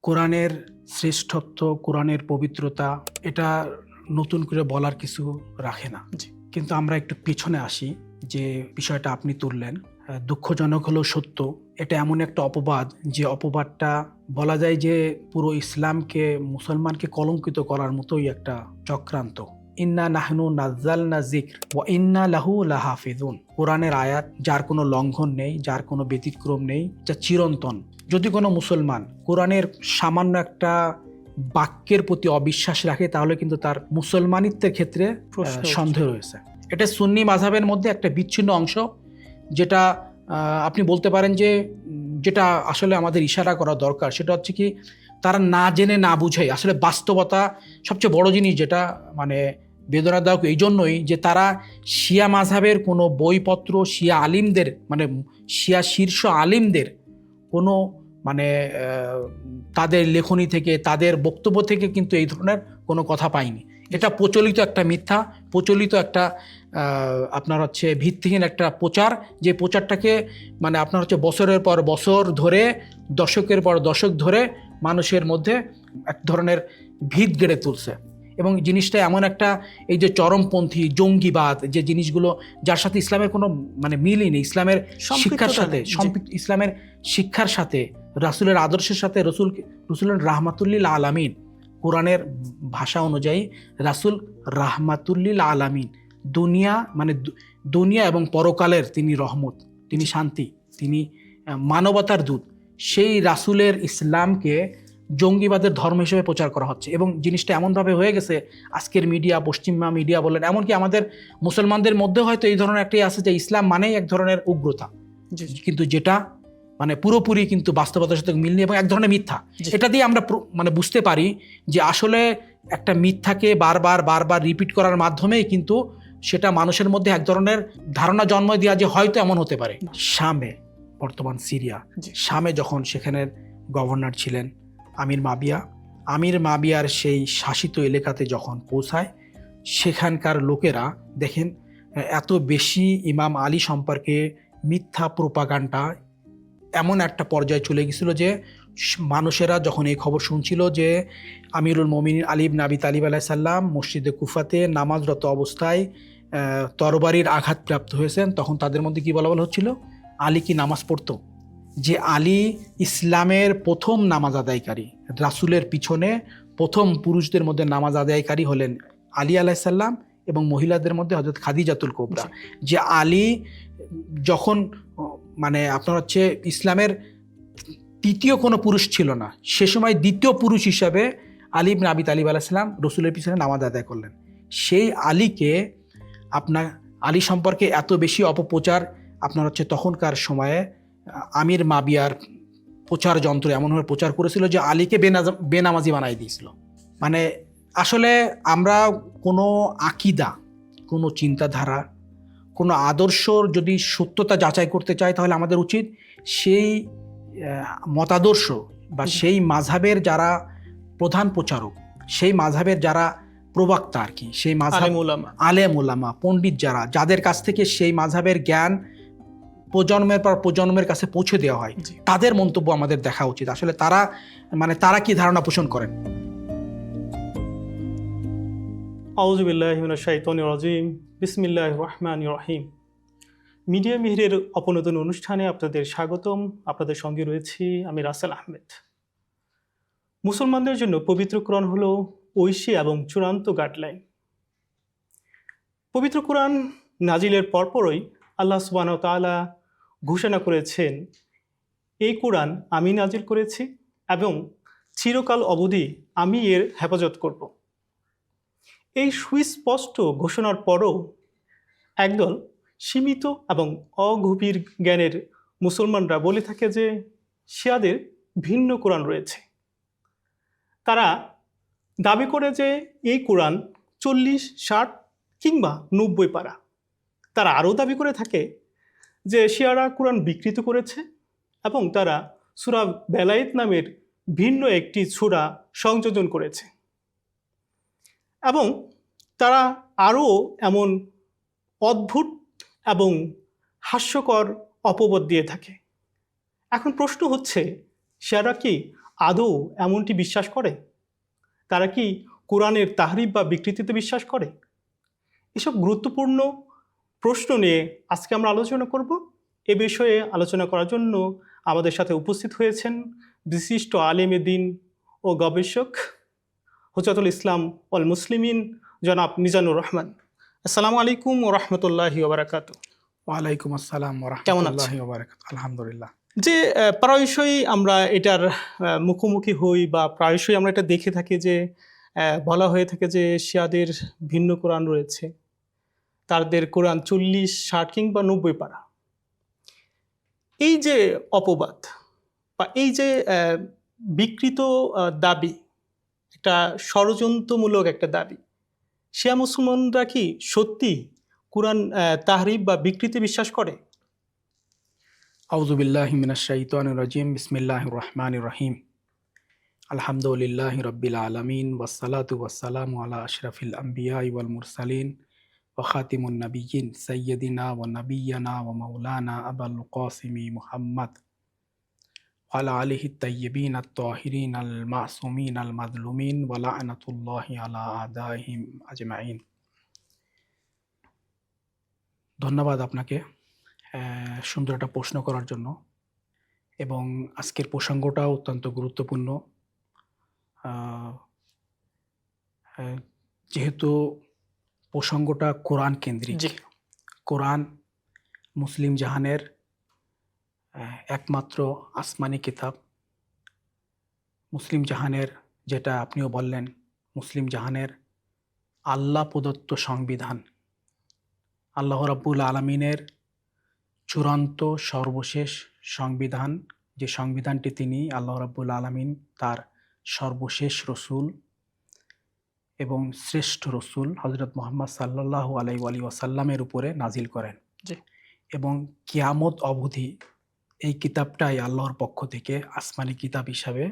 কোরআনের শ্রেষ্ঠত্ব, কোরআনের পবিত্রতা এটা নতুন করে বলার কিছু রাখে না। কিন্তু আমরা একটু পেছনে আসি, যে বিষয়টা আপনি তুললেন, দুঃখজনক হলেও সত্য, এটা এমন একটা অপবাদ যে অপবাদটা বলা যায় যে পুরো ইসলামকে, মুসলমানকে কলঙ্কিত করার মতোই একটা চক্রান্ত। ইন্না নাহনু নাজ্জালনা যিকর ওয়া ইন্না লাহু লাহাফিজুন। কোরআনের আয়াত যার কোনো লঙ্ঘন নেই, যার কোনো ব্যতিক্রম নেই, যা চিরন্তন। যদি কোনো মুসলমান কোরআনের সামান্য একটা বাক্যের প্রতি অবিশ্বাস রাখে, তাহলে কিন্তু তার মুসলমানিত্বের ক্ষেত্রে সন্দেহ রয়েছে। এটা সুন্নি মাযহাবের মধ্যে একটা বিচ্ছিন্ন অংশ, যেটা আপনি বলতে পারেন যে যেটা আসলে আমাদের ইশারা করা দরকার, সেটা হচ্ছে কি, তারা না জেনে না বুঝে আসলে বাস্তবতা সবচেয়ে বড় জিনিস, যেটা মানে বেদনাদায়ক এই জন্যই যে তারা শিয়া মাযহাবের কোনো বইপত্র, শিয়া আলিমদের মানে শিয়া শীর্ষ আলিমদের কোনো মানে তাদের লেখনী থেকে, তাদের বক্তব্য থেকে কিন্তু এই ধরনের কোনো কথা পাইনি। এটা প্রচলিত একটা মিথ্যা, প্রচলিত একটা আপনার হচ্ছে ভিত্তিহীন একটা প্রচার, যে প্রচারটাকে মানে আপনার হচ্ছে বছরের পর বছর ধরে, দশকের পর দশক ধরে মানুষের মধ্যে এক ধরনের ভিত গড়ে তুলছে। এবং জিনিসটা এমন একটা, এই যে চরমপন্থী জঙ্গিবাদ, যে জিনিসগুলো যার সাথে ইসলামের কোনো মানে মিলই নেই, ইসলামের শিক্ষার সাথে, ইসলামের শিক্ষার সাথে, রাসূলের আদর্শের সাথে, রাসূলের রাহমাতুল্লিল আলামিন, কোরআনের ভাষা অনুযায়ী রাসূল রাহমাতুল্লিল আলামিন, দুনিয়া মানে দুনিয়া এবং পরকালের তিনি রহমত, তিনি শান্তি, তিনি মানবতার দূত। সেই রাসূলের ইসলামকে জঙ্গিবাদের ধর্ম হিসেবে প্রচার করা হচ্ছে। এবং জিনিসটা এমনভাবে হয়ে গেছে, আজকের মিডিয়া, পশ্চিমা মিডিয়া বলেন, এমনকি আমাদের মুসলমানদের মধ্যে হয়তো এই ধরনের একটাই আছে যে ইসলাম মানেই এক ধরনের উগ্রতা, কিন্তু যেটা মানে পুরোপুরি কিন্তু বাস্তবতার সাথে মিল নেই এবং এক ধরনের মিথ্যা। এটা দিয়ে আমরা মানে বুঝতে পারি যে আসলে একটা মিথ্যাকে বারবার বারবার রিপিট করার মাধ্যমেই কিন্তু সেটা মানুষের মধ্যে এক ধরনের ধারণা জন্ম দেওয়া যে হয়তো এমন হতে পারে। শামে, বর্তমান সিরিয়া, শামে যখন সেখানের গভর্নর ছিলেন আমির মাবিয়ার সেই শাসিত এলাকাতে যখন পৌঁছায়, সেখানকার লোকেরা দেখেন এত বেশি ইমাম আলী সম্পর্কে মিথ্যা প্রোপাগান্ডা এমন একটা পর্যায়ে চলে গেছিল যে মানুষেরা যখন এই খবর শুনছিল যে আমিরুল মোমিনিন আলী ইবনে আবি তালিব আলাইহিস সালাম মসজিদে কুফাতে নামাজরত অবস্থায় তরবারির আঘাতপ্রাপ্ত হয়েছেন, তখন তাদের মধ্যে কি বলা হচ্ছিল, আলী কি নামাজ পড়তো? যে আলী ইসলামের প্রথম নামাজ আদায়কারী, রাসূলের পিছনে প্রথম পুরুষদের মধ্যে নামাজ আদায়কারী হলেন আলী আলাইহিস সালাম, এবং মহিলাদের মধ্যে হযরত খাদিজাতুল কুবরা। যে আলী যখন মানে আপনার হচ্ছে ইসলামের তৃতীয় কোনো পুরুষ ছিল না, সে সময় দ্বিতীয় পুরুষ হিসাবে আলী ইবনে আবি তালিব আলাইহিস সালাম রসুলের পিছনে নামাজ আদায় করলেন। সেই আলীকে আপনার আলী সম্পর্কে এত বেশি অপপ্রচার আপনার হচ্ছে তখনকার সময়ে আমির মাবিয়ার প্রচার যন্ত্র এমনভাবে প্রচার করেছিল যে আলীকে বেনামাজি বানাই দিয়েছিল। মানে আসলে আমরা কোনো আকিদা, কোনো চিন্তাধারা, কোনো আদর্শর যদি সত্যতা যাচাই করতে চাই, তাহলে আমাদের উচিত সেই মতাদর্শ বা সেই মাযহাবের যারা প্রধান প্রচারক, সেই মাযহাবের যারা প্রবক্তা আর কি, সেই মাযহাব আলেম ওলামা, পণ্ডিত যাদের কাছ থেকে সেই মাযহাবের জ্ঞান প্রজন্মের পর প্রজন্মের কাছে পৌঁছে দেওয়া হয়, তাদের মন্তব্য আমাদের দেখা উচিত। আসলে তারা কি ধারণা পোষণ করেন। আউযু বিল্লাহি মিনাশ শাইতানির রাজিম। বিসমিল্লাহির রহমানির রহিম। মিডিয়া মিহিরের অপনতন অনুষ্ঠানে আপনাদের স্বাগতম। আপনাদের সঙ্গে রয়েছি আমি রাসেল আহমেদ। মুসলমানদের জন্য পবিত্র কোরআন হলো ঐশী এবং চূড়ান্ত গাইডলাইন। পবিত্র কোরআন নাজিলের পরপরই আল্লাহ সুবহানাহু ওয়া তাআলা ঘোষণা করেছেন, এই কোরআন আমি নাজিল করেছি এবং চিরকাল অবধি আমি এর হেফাজত করব। এই সুস্পষ্ট ঘোষণার পরও একদল সীমিত এবং অগভীর জ্ঞানের মুসলমানরা বলে থাকে যে শিয়াদের ভিন্ন কোরআন রয়েছে। তারা দাবি করে যে এই কোরআন 40, 60 কিংবা 90 পারা। তারা আরও দাবি করে থাকে যে শিয়ারা কোরআন বিকৃত করেছে এবং তারা সূরা বেলায়েত নামের ভিন্ন একটি সূরা সংযোজন করেছে, এবং তারা আরও এমন অদ্ভুত এবং হাস্যকর অপবাদ দিয়ে থাকে। এখন প্রশ্ন হচ্ছে, শিয়ারা কি আদৌ এমনটি বিশ্বাস করে? তারা কি কোরআনের তাহরিফ বা বিকৃতিতে বিশ্বাস করে? এসব গুরুত্বপূর্ণ প্রশ্ন নিয়ে আজকে আমরা আলোচনা করব। এ বিষয়ে আলোচনা করার জন্য আমাদের সাথে উপস্থিত হয়েছেন বিশিষ্ট আলেমে দ্বীন ও গবেষক হুজাতুল ইসলাম ওয়াল মুসলিমিন জনাব মিজানুর রহমান। আসসালামু আলাইকুম ওয়া রাহমাতুল্লাহি ওয়া বারাকাতুহু। ওয়ালাইকুম আসসালাম ওয়া কেমন রাহমাতুল্লাহি ওয়া বারাকাতুহু। আলহামদুলিল্লাহ। যে প্রায়শই আমরা এটার মুখোমুখি হই বা প্রায়শই আমরা এটা দেখে থাকি যে বলা হয়ে থাকে যে শিয়াদের ভিন্ন কোরআন রয়েছে, তাদের কোরআন 40, 60 কিংবা 90 পারা। এই যে অপবাদ বা এই যে বিকৃত দাবি, একটা ষড়যন্ত্রমূলক একটা দাবি, শিয়া মুসলমানরা কি সত্যি কোরআন তাহরিফ বা বিকৃতি বিশ্বাস করে? আউযু বিল্লাহি মিনাশ শাইতানির রাজিম। বিসমিল্লাহির রহমানির রহিম। আলহামদুলিল্লাহি রাব্বিল আলামিন ওয়াসসালাতু ওয়াসসালামু আলা আশরাফিল আম্বিয়া ওয়াল মুরসালিন ওয়া খাতিমুন নাবিয়্যিন সাইয়্যিদিনা ওয়া নাবিয়্যিনা ওয়া মাওলানা আবুল কাসিম মুহাম্মদ ওয়া আলা আলিহি আত-তাইয়্যিবিন আত-তাহিরিন আল-মাসুমিন আল-মাজলুমিন ওয়া লা'নাতুল্লাহি আলা আদাইহিম আজমাইন। ধন্যবাদ আপনাকে সুন্দর একটা প্রশ্ন করার জন্য, এবং আজকের প্রসঙ্গটা অত্যন্ত গুরুত্বপূর্ণ। যেহেতু প্রসঙ্গটা কোরআন কেন্দ্রিক, কোরআন মুসলিম জাহানের একমাত্র আসমানি কিতাব। মুসলিম জাহানের, যেটা আপনিও বললেন, মুসলিম জাহানের আল্লাহ প্রদত্ত সংবিধান, আল্লাহ রাব্বুল আলামিনের চূড়ান্ত সর্বশেষ সংবিধান, যে সংবিধানটি তিনি আল্লাহ রাব্বুল আলামিন তার সর্বশেষ রসুল এবং শ্রেষ্ঠ রসুল হযরত মুহাম্মদ সাল্লাল্লাহু আলাইহি ওয়াসাল্লামের উপরে নাজিল করেন। এবং কিয়ামত অবধি এই কিতাবটাই আল্লাহর পক্ষ থেকে আসমানি কিতাব হিসাবে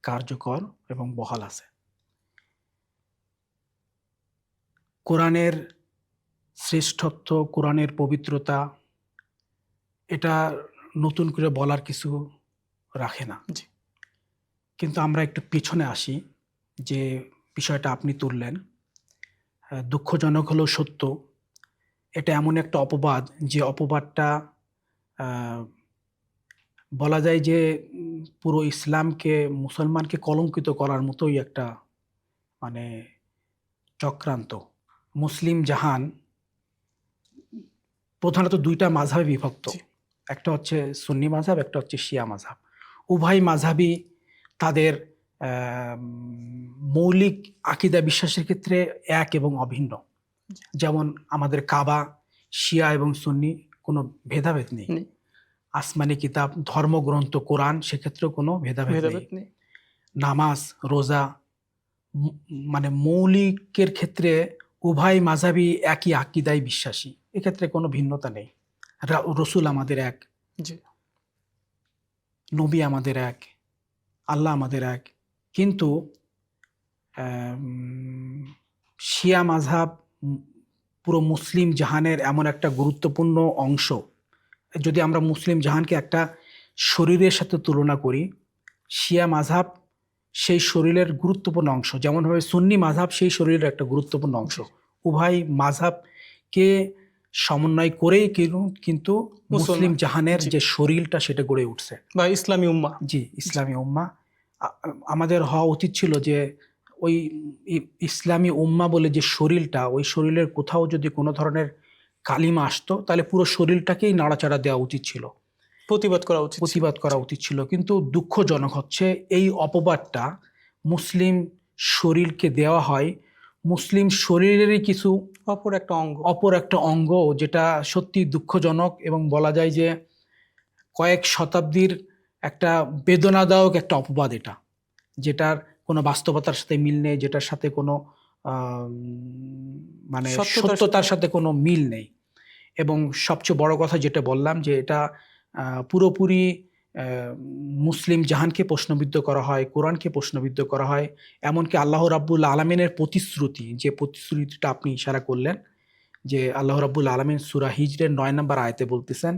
কার্যকর এবং বহাল আছে। কোরআনের শ্রেষ্ঠত্ব, কোরআনের পবিত্রতা, এটা নতুন করে বলার কিছু রাখে না। কিন্তু আমরা একটু পিছনে আসি, যে বিষয়টা আপনি তুললেন, দুঃখজনক হলেও সত্য, এটা এমন একটা অপবাদ, যে অপবাদটা বলা যায় যে পুরো ইসলামকে, মুসলমানকে কলঙ্কিত করার মতোই একটা মানে চক্রান্ত। মুসলিম জাহান প্রধানত দুইটা মাযহাবে বিভক্ত, একটা হচ্ছে সুন্নি মাযহাব, একটা হচ্ছে শিয়া মাযহাব। উভয় মাযহাবই তাদের মৌলিক আকীদা বিশ্বাসের ক্ষেত্রে এক এবং অভিন্ন। যেমন আমাদের কাবা, শিয়া এবং সুন্নি কোনো ভেদাভেদ নেই। আসমানি কিতাব, ধর্মগ্রন্থ কোরআন, সেক্ষেত্রেও কোনো ভেদাভেদ নেই। নামাজ, রোজা, মানে মৌলিকের ক্ষেত্রে উভয় মাযহাবই একই আকীদায় বিশ্বাসী, এক্ষেত্রে কোনো ভিন্নতা নেই। রসুল আমাদের এক, নবী আমাদের এক, আল্লাহ আমাদের এক। কিন্তু শিয়া মাযহাব পুরো মুসলিম জাহানের এমন একটা গুরুত্বপূর্ণ অংশ। যদি আমরা মুসলিম জাহানকে একটা শরীরের সাথে তুলনা করি, শিয়া মাযহাব সেই শরীরের গুরুত্বপূর্ণ অংশ, যেমনভাবে সুন্নি মাযহাব সেই শরীরের একটা গুরুত্বপূর্ণ অংশ। উভয় মাযহাবকে সমন্বয় করেই কিন্তু মুসলিম জাহানের যে শরীরটা, সেটা গড়ে উঠছে, বা ইসলামী উম্মাহ। জি, ইসলামী উম্মাহ। আমাদের হওয়া উচিত ছিল যে ওই ইসলামী উম্মাহ বলে যে শরীরটা, ওই শরীরের কোথাও যদি কোনো ধরনের কালিমা আসতো, তাহলে পুরো শরীরটাকেই নাড়াচাড়া দেওয়া উচিত ছিল, প্রতিবাদ করা উচিত ছিল। কিন্তু দুঃখজনক হচ্ছে এই অপবাদটা মুসলিম শরীরকে দেওয়া হয়, মুসলিম শরীরেরই কিছু অপর একটা অঙ্গ, যেটা সত্যি দুঃখজনক। এবং বলা যায় যে কয়েক শতাব্দীর একটা বেদনাদায়ক একটা অপবাদ এটা, যেটার কোনো বাস্তবতার সাথে মিল নেই, যেটার সাথে কোনো মানে সত্যতার সাথে কোনো মিল নেই। এবং সবচেয়ে বড় কথা যেটা বললাম, যে এটা পুরোপুরি মুসলিম জাহানকে প্রশ্নবিদ্ধ করা হয়, কোরআনকে প্রশ্নবিদ্ধ করা হয়। এমনকি আল্লাহ রাব্বুল আলামিনের প্রতিশ্রুতি, যে প্রতিশ্রুতিটা আপনি ইশারা করলেন, যে আল্লাহ রাব্বুল আলামিন সূরা হিজরের 9 নম্বর আয়াতে বলতেছেন,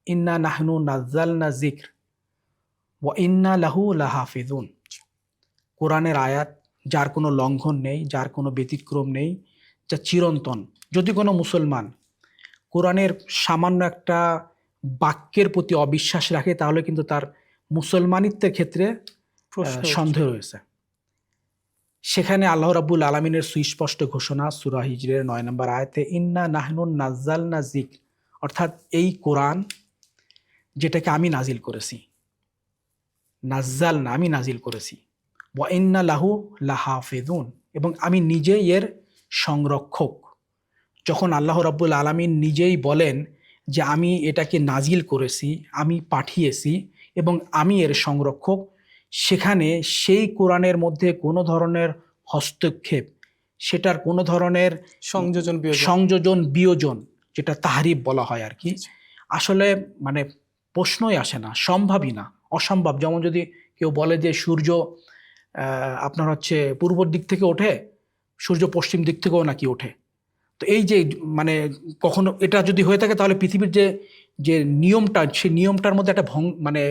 ইন্না নাহনু নাযালনা যিকর ওয়া ইন্না লাহু লাহাফিজুন। কোরআনের আয়াত যার কোনো লঙ্ঘন নেই, যার কোনো ব্যতিক্রম নেই, যা চিরন্তন। যদি কোনো মুসলমান কোরআনের সামান্য একটা বাক্যের প্রতি অবিশ্বাস রাখে, তাহলে কিন্তু তার মুসলমানিত্বের ক্ষেত্রে প্রশ্ন সন্দেহ রয়েছে। সেখানে আল্লাহ রাব্বুল আলামিনের সুস্পষ্ট ঘোষণা সূরা হিজরের ৯ নম্বর আয়াতে, ইন্না নাহনুন নাজ্জালনা যিকর, অর্থাৎ এই কোরআন যেটাকে আমি নাজিল করেছি, নাজ্জালনা আমি নাজিল করেছি, ওয়া ইন্না লাহু লাহাফিজুন, এবং আমি নিজেই এর সংরক্ষক। যখন আল্লাহ রাব্বুল আলামিন নিজেই বলেন যে আমি এটাকে নাজিল করেছি, আমি পাঠিয়েছি এবং আমি এর সংরক্ষক, সেখানে সেই কোরআনের মধ্যে কোনো ধরনের হস্তক্ষেপ, সেটার কোনো ধরনের সংযোজন বিয়োজন, যেটা তাহরিফ বলা হয় আর কি, আসলে মানে প্রশ্নই আসে না, সম্ভবই না, অসম্ভব। যেমন যদি কেউ বলে যে সূর্য আপনার হচ্ছে পূর্ব দিক থেকে ওঠে, সূর্য পশ্চিম দিক থেকেও নাকি ওঠে, তো এই যে মানে কখনো এটা যদি হয়ে থাকে, তাহলে পৃথিবীর যে নিয়মটা, সেই নিয়মটার মধ্যে একটা মানে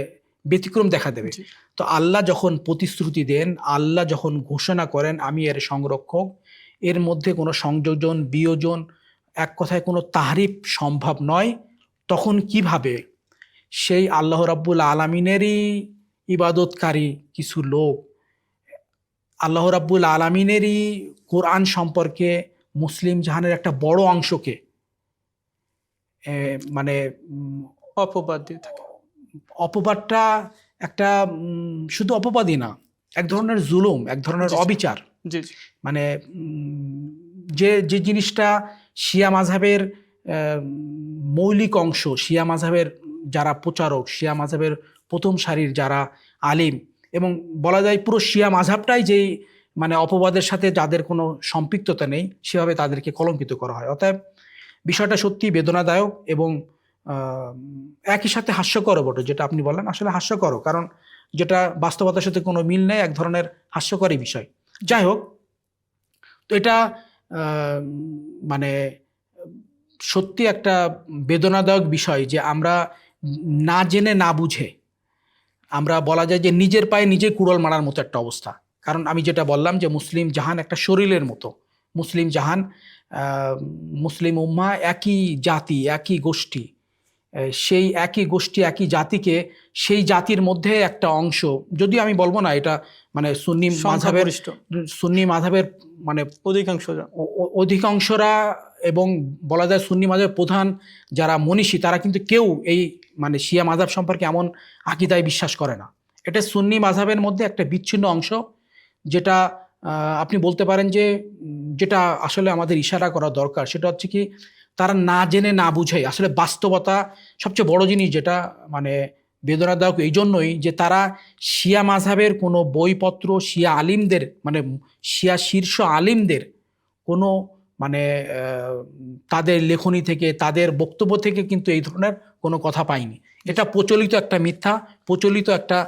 ব্যতিক্রম দেখা দেবে। তো আল্লাহ যখন প্রতিশ্রুতি দেন, আল্লাহ যখন ঘোষণা করেন আমি এর সংরক্ষক, এর মধ্যে কোনো সংযোজন বিয়োজন, এক কথায় কোনো তাহরিফ সম্ভব নয়। তখন কিভাবে সেই আল্লাহ রাব্বুল আলামিনেরই ইবাদতকারী কিছু লোক আল্লাহ রাব্বুল আলামিনেরই কোরআন সম্পর্কে মুসলিম জাহানের একটা বড় অংশকে মানে অপবাদ দিয়ে থাকে? অপবাদটা একটা শুধু অপবাদই না, এক ধরনের জুলুম, এক ধরনের অবিচার। মানে যে জিনিসটা শিয়া মাযহাবের মৌলিক অংশ, শিয়া মাযহাবের যারা প্রচারক, শিয়া মাযহাবের প্রথম সারির যারা আলিম, এবং বলা যায় পুরো শিয়া মাযহাবটাই যেই মানে অপবাদের সাথে যাদের কোনো সম্পৃক্ততা নেই, সেভাবে তাদেরকে কলঙ্কিত করা হয়। অতএব বিষয়টা সত্যি বেদনাদায়ক এবং একই সাথে হাস্যকরও বটে। যেটা আপনি বললেন আসলে হাস্যকরও, কারণ যেটা বাস্তবতার সাথে কোনো মিল নেই, এক ধরনের হাস্যকরই বিষয়। যাই হোক, তো এটা মানে সত্যি একটা বেদনাদায়ক বিষয় যে আমরা না জেনে না বুঝে, আমরা বলা যায় যে নিজের পায়ে নিজে কুড়াল মারার মতো একটা অবস্থা। কারণ আমি যেটা বললাম যে মুসলিম জাহান একটা শরীরের মতো, মুসলিম জাহান, মুসলিম উম্মাহ একই জাতি, একই গোষ্ঠী, সেই একই গোষ্ঠী একই জাতিকে, সেই জাতির মধ্যে একটা অংশ, যদিও আমি বলবো না এটা মানে সুন্নি মাযহাবের মানে অধিকাংশরা, এবং বলা যায় সুন্নি মাযহাবের প্রধান যারা মনীষী, তারা কিন্তু কেউ এই মানে শিয়া মাযহাব সম্পর্কে এমন আকীদায় বিশ্বাস করে না। এটা সুন্নি মাযহাবের মধ্যে একটা বিচ্ছিন্ন অংশ, যেটা আপনি বলতে পারেন যে যেটা আসলে আমাদের ইশারা করা দরকার, সেটা হচ্ছে কি তারা না জেনে না বুঝে, আসলে বাস্তবতা সবচেয়ে বড় জিনিস, যেটা মানে বেদনাদায়ক এই জন্যই যে তারা শিয়া মাযহাবের কোনো বইপত্র, শিয়া আলিমদের মানে শিয়া শীর্ষ আলিমদের কোনো মানে তাদের লেখনী থেকে, তাদের বক্তব্য থেকে কিন্তু এই ধরনের কোনো কথা পাইনি। এটা প্রচলিত একটা মিথ্যা, প্রচলিত একটা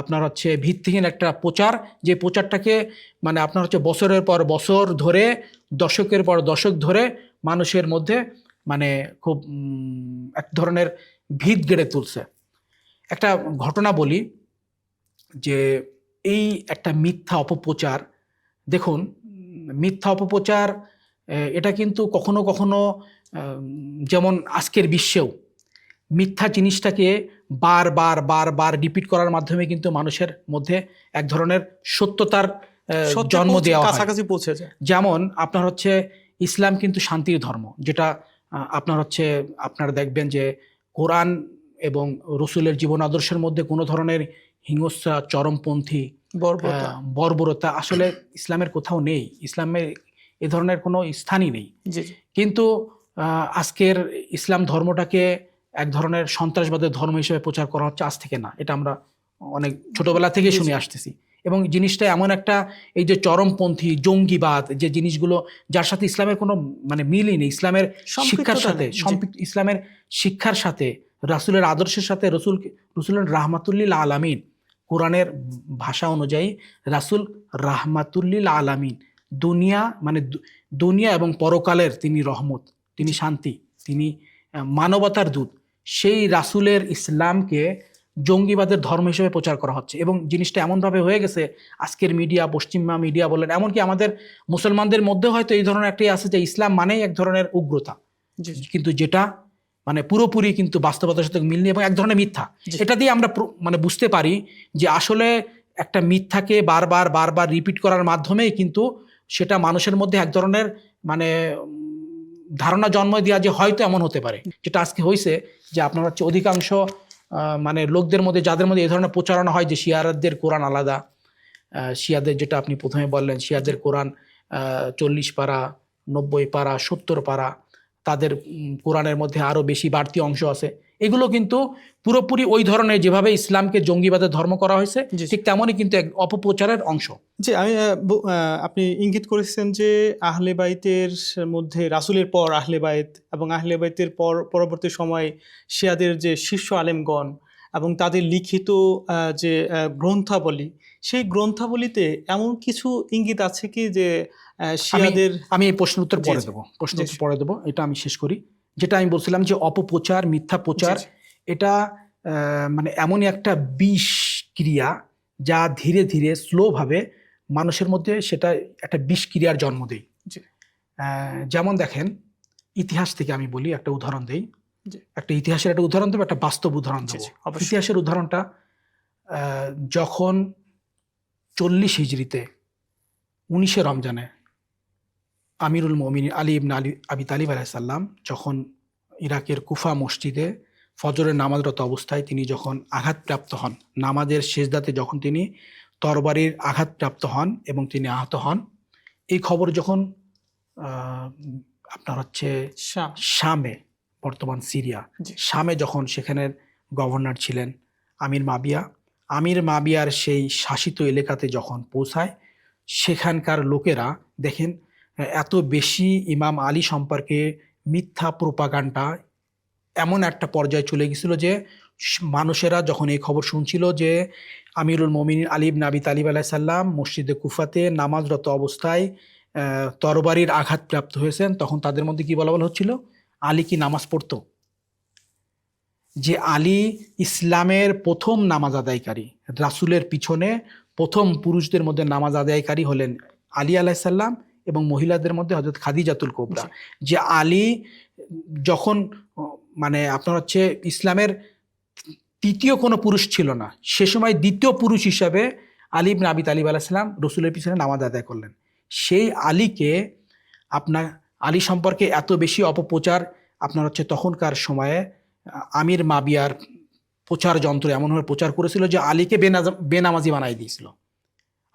আপনার হচ্ছে ভিত্তিহীন একটা প্রচার, যে প্রচারটাকে মানে আপনার হচ্ছে বছরের পর বছর ধরে, দশকের পর দশক ধরে মানুষের মধ্যে মানে খুব এক ধরনের ভিত গড়ে তুলছে। একটা ঘটনা বলি যে এই একটা মিথ্যা অপপ্রচার, দেখুন মিথ্যা অপপ্রচার এটা কিন্তু কখনো কখনো যেমন আজকের বিশ্বেও মিথ্যা জিনিসটাকে বারবার বারবার রিপিট করার মাধ্যমে কিন্তু মানুষের মধ্যে এক ধরনের সত্যতার জন্ম দেওয়া কাছাকাছি পৌঁছে যায়। যেমন আপনার হচ্ছে ইসলাম কিন্তু শান্তির ধর্ম, যেটা আপনার হচ্ছে আপনারা দেখবেন যে কোরআন এবং রসুলের জীবন আদর্শের মধ্যে কোনো ধরনের হিংস্রা, চরমপন্থী, বর্বরতা আসলে ইসলামের কোথাও নেই, ইসলামের এ ধরনের কোনো স্থানই নেই। কিন্তু আজকের ইসলাম ধর্মটাকে এক ধরনের সন্ত্রাসবাদের ধর্ম হিসেবে প্রচার করা হচ্ছে, আজ থেকে না, এটা আমরা অনেক ছোটবেলা থেকে শুনে আসতেছি। এবং জিনিসটা এমন একটা, এই যে চরমপন্থী জঙ্গিবাদ, যে জিনিসগুলো যার সাথে ইসলামের কোনো মানে মিলই নেই, ইসলামের শিক্ষার সাথে ইসলামের শিক্ষার সাথে, রাসূলের আদর্শের সাথে, রসুলের রাহমাতুল্লিল আলামিন, কোরআনের ভাষা অনুযায়ী রাসূল রাহমাতুল্লিল আলামিন, দুনিয়া মানে দুনিয়া এবং পরকালের তিনি রহমত, তিনি শান্তি, তিনি মানবতার দূত। সেই রাসূলের ইসলামকে জঙ্গিবাদের ধর্ম হিসেবে প্রচার করা হচ্ছে। এবং জিনিসটা এমনভাবে হয়ে গেছে, আজকের মিডিয়া, পশ্চিমা মিডিয়া বলেন, এমনকি আমাদের মুসলমানদের মধ্যে হয়তো এই ধরনের একটাই আছে যে ইসলাম মানেই এক ধরনের উগ্রতা, কিন্তু যেটা মানে পুরোপুরি কিন্তু বাস্তবতার সাথে মিল নেই এবং এক ধরনের মিথ্যা। এটা দিয়ে আমরা মানে বুঝতে পারি যে আসলে একটা মিথ্যাকে বারবার বারবার রিপিট করার মাধ্যমেই কিন্তু সেটা মানুষের মধ্যে এক ধরনের মানে ধারণা জন্ম দেওয়া যে হয়তো এমন হতে পারে। যেটা আজকে হয়েছে যে আপনার হচ্ছে অধিকাংশ মানে লোকদের মধ্যে, যাদের মধ্যে এই ধরনের প্রচারণা হয় যে শিয়াদের কোরআন আলাদা, শিয়াদের যেটা আপনি প্রথমে বললেন, শিয়াদের কোরআন 40 পারা, 90 পারা, 70 পারা, তাদের কোরআনের মধ্যে আরও বেশি বাড়তি অংশ আছে। এগুলো কিন্তু পুরোপুরি ওই ধরনের, যেভাবে ইসলামকে জঙ্গিবাদের ধর্ম করা হয়েছে ঠিক তেমনই কিন্তু এক অপপ্রচারের অংশ। জি, আপনি ইঙ্গিত করেছেন যে আহলে বাইতের মধ্যে রাসূলের পর আহলে বাইত এবং আহলে বাইতের পরবর্তী সময় শিয়াদের যে শীর্ষ আলেমগণ এবং তাদের লিখিত যে গ্রন্থাবলী, সেই গ্রন্থাবলীতে এমন কিছু ইঙ্গিত আছে কি যে শিয়াদের... আমি এই প্রশ্ন উত্তর পরে দেবো, এটা আমি শেষ করি। যেটা আমি বলছিলাম যে অপপ্রচার, মিথ্যা প্রচার, এটা মানে এমনই একটা বিষ ক্রিয়া যা ধীরে ধীরে স্লোভাবে মানুষের মধ্যে সেটা একটা বিষ ক্রিয়ার জন্ম দেয়। যেমন দেখেন, ইতিহাস থেকে আমি বলি, একটা উদাহরণ দেই, একটা ইতিহাসের একটা উদাহরণ দেবো, একটা বাস্তব উদাহরণ দেবো। ইতিহাসের উদাহরণটা যখন 40 হিজরিতে 19 রমজানে আমিরুল মুমিনিন আলী ইবনে আবি তালিব আলাইহিস সালাম যখন ইরাকের কুফা মসজিদে ফজরের নামাজরত অবস্থায় তিনি যখন আঘাতপ্রাপ্ত হন, নামাজের শেষদাতে যখন তিনি তরবারির আঘাতপ্রাপ্ত হন এবং তিনি আহত হন, এই খবর যখন আপনার হচ্ছে শামে, বর্তমান সিরিয়া, শামে যখন সেখানের গভর্নর ছিলেন আমির মাবিয়ার সেই শাসিত এলাকাতে যখন পৌঁছায়, সেখানকার লোকেরা দেখেন এত বেশি ইমাম আলী সম্পর্কে মিথ্যা প্রোপাগান্ডা এমন একটা পর্যায়ে চলে গেছিল যে মানুষেরা যখন এই খবর শুনছিল যে আমিরুল মুমিনিন আলী ইবনে আবি তালিব আলাইহিস সালাম মসজিদে কুফাতে নামাজরত অবস্থায় তরবারির আঘাতপ্রাপ্ত হয়েছেন, তখন তাদের মধ্যে কি বলা হচ্ছিল, আলী কি নামাজ পড়তো? যে আলী ইসলামের প্রথম নামাজ আদায়কারী, রাসূলের পিছনে প্রথম পুরুষদের মধ্যে নামাজ আদায়কারী হলেন আলী আলাইহিস সালাম, এবং মহিলাদের মধ্যে হযরত খাদিজাতুল কুবরা। যে আলী যখন মানে আপনার হচ্ছে ইসলামের তৃতীয় কোনো পুরুষ ছিল না, সে সময় দ্বিতীয় পুরুষ হিসাবে আলী ইবনে আবি তালিব আলাইহিস সালাম রসুলের পিছনে নামাজ আদায় করলেন। সেই আলীকে আপনার আলী সম্পর্কে এত বেশি অপপ্রচার আপনার হচ্ছে তখনকার সময়ে আমির মাবিয়ার প্রচার যন্ত্র এমনভাবে প্রচার করেছিল যে আলীকে বেনামাজি বানাই দিয়েছিল।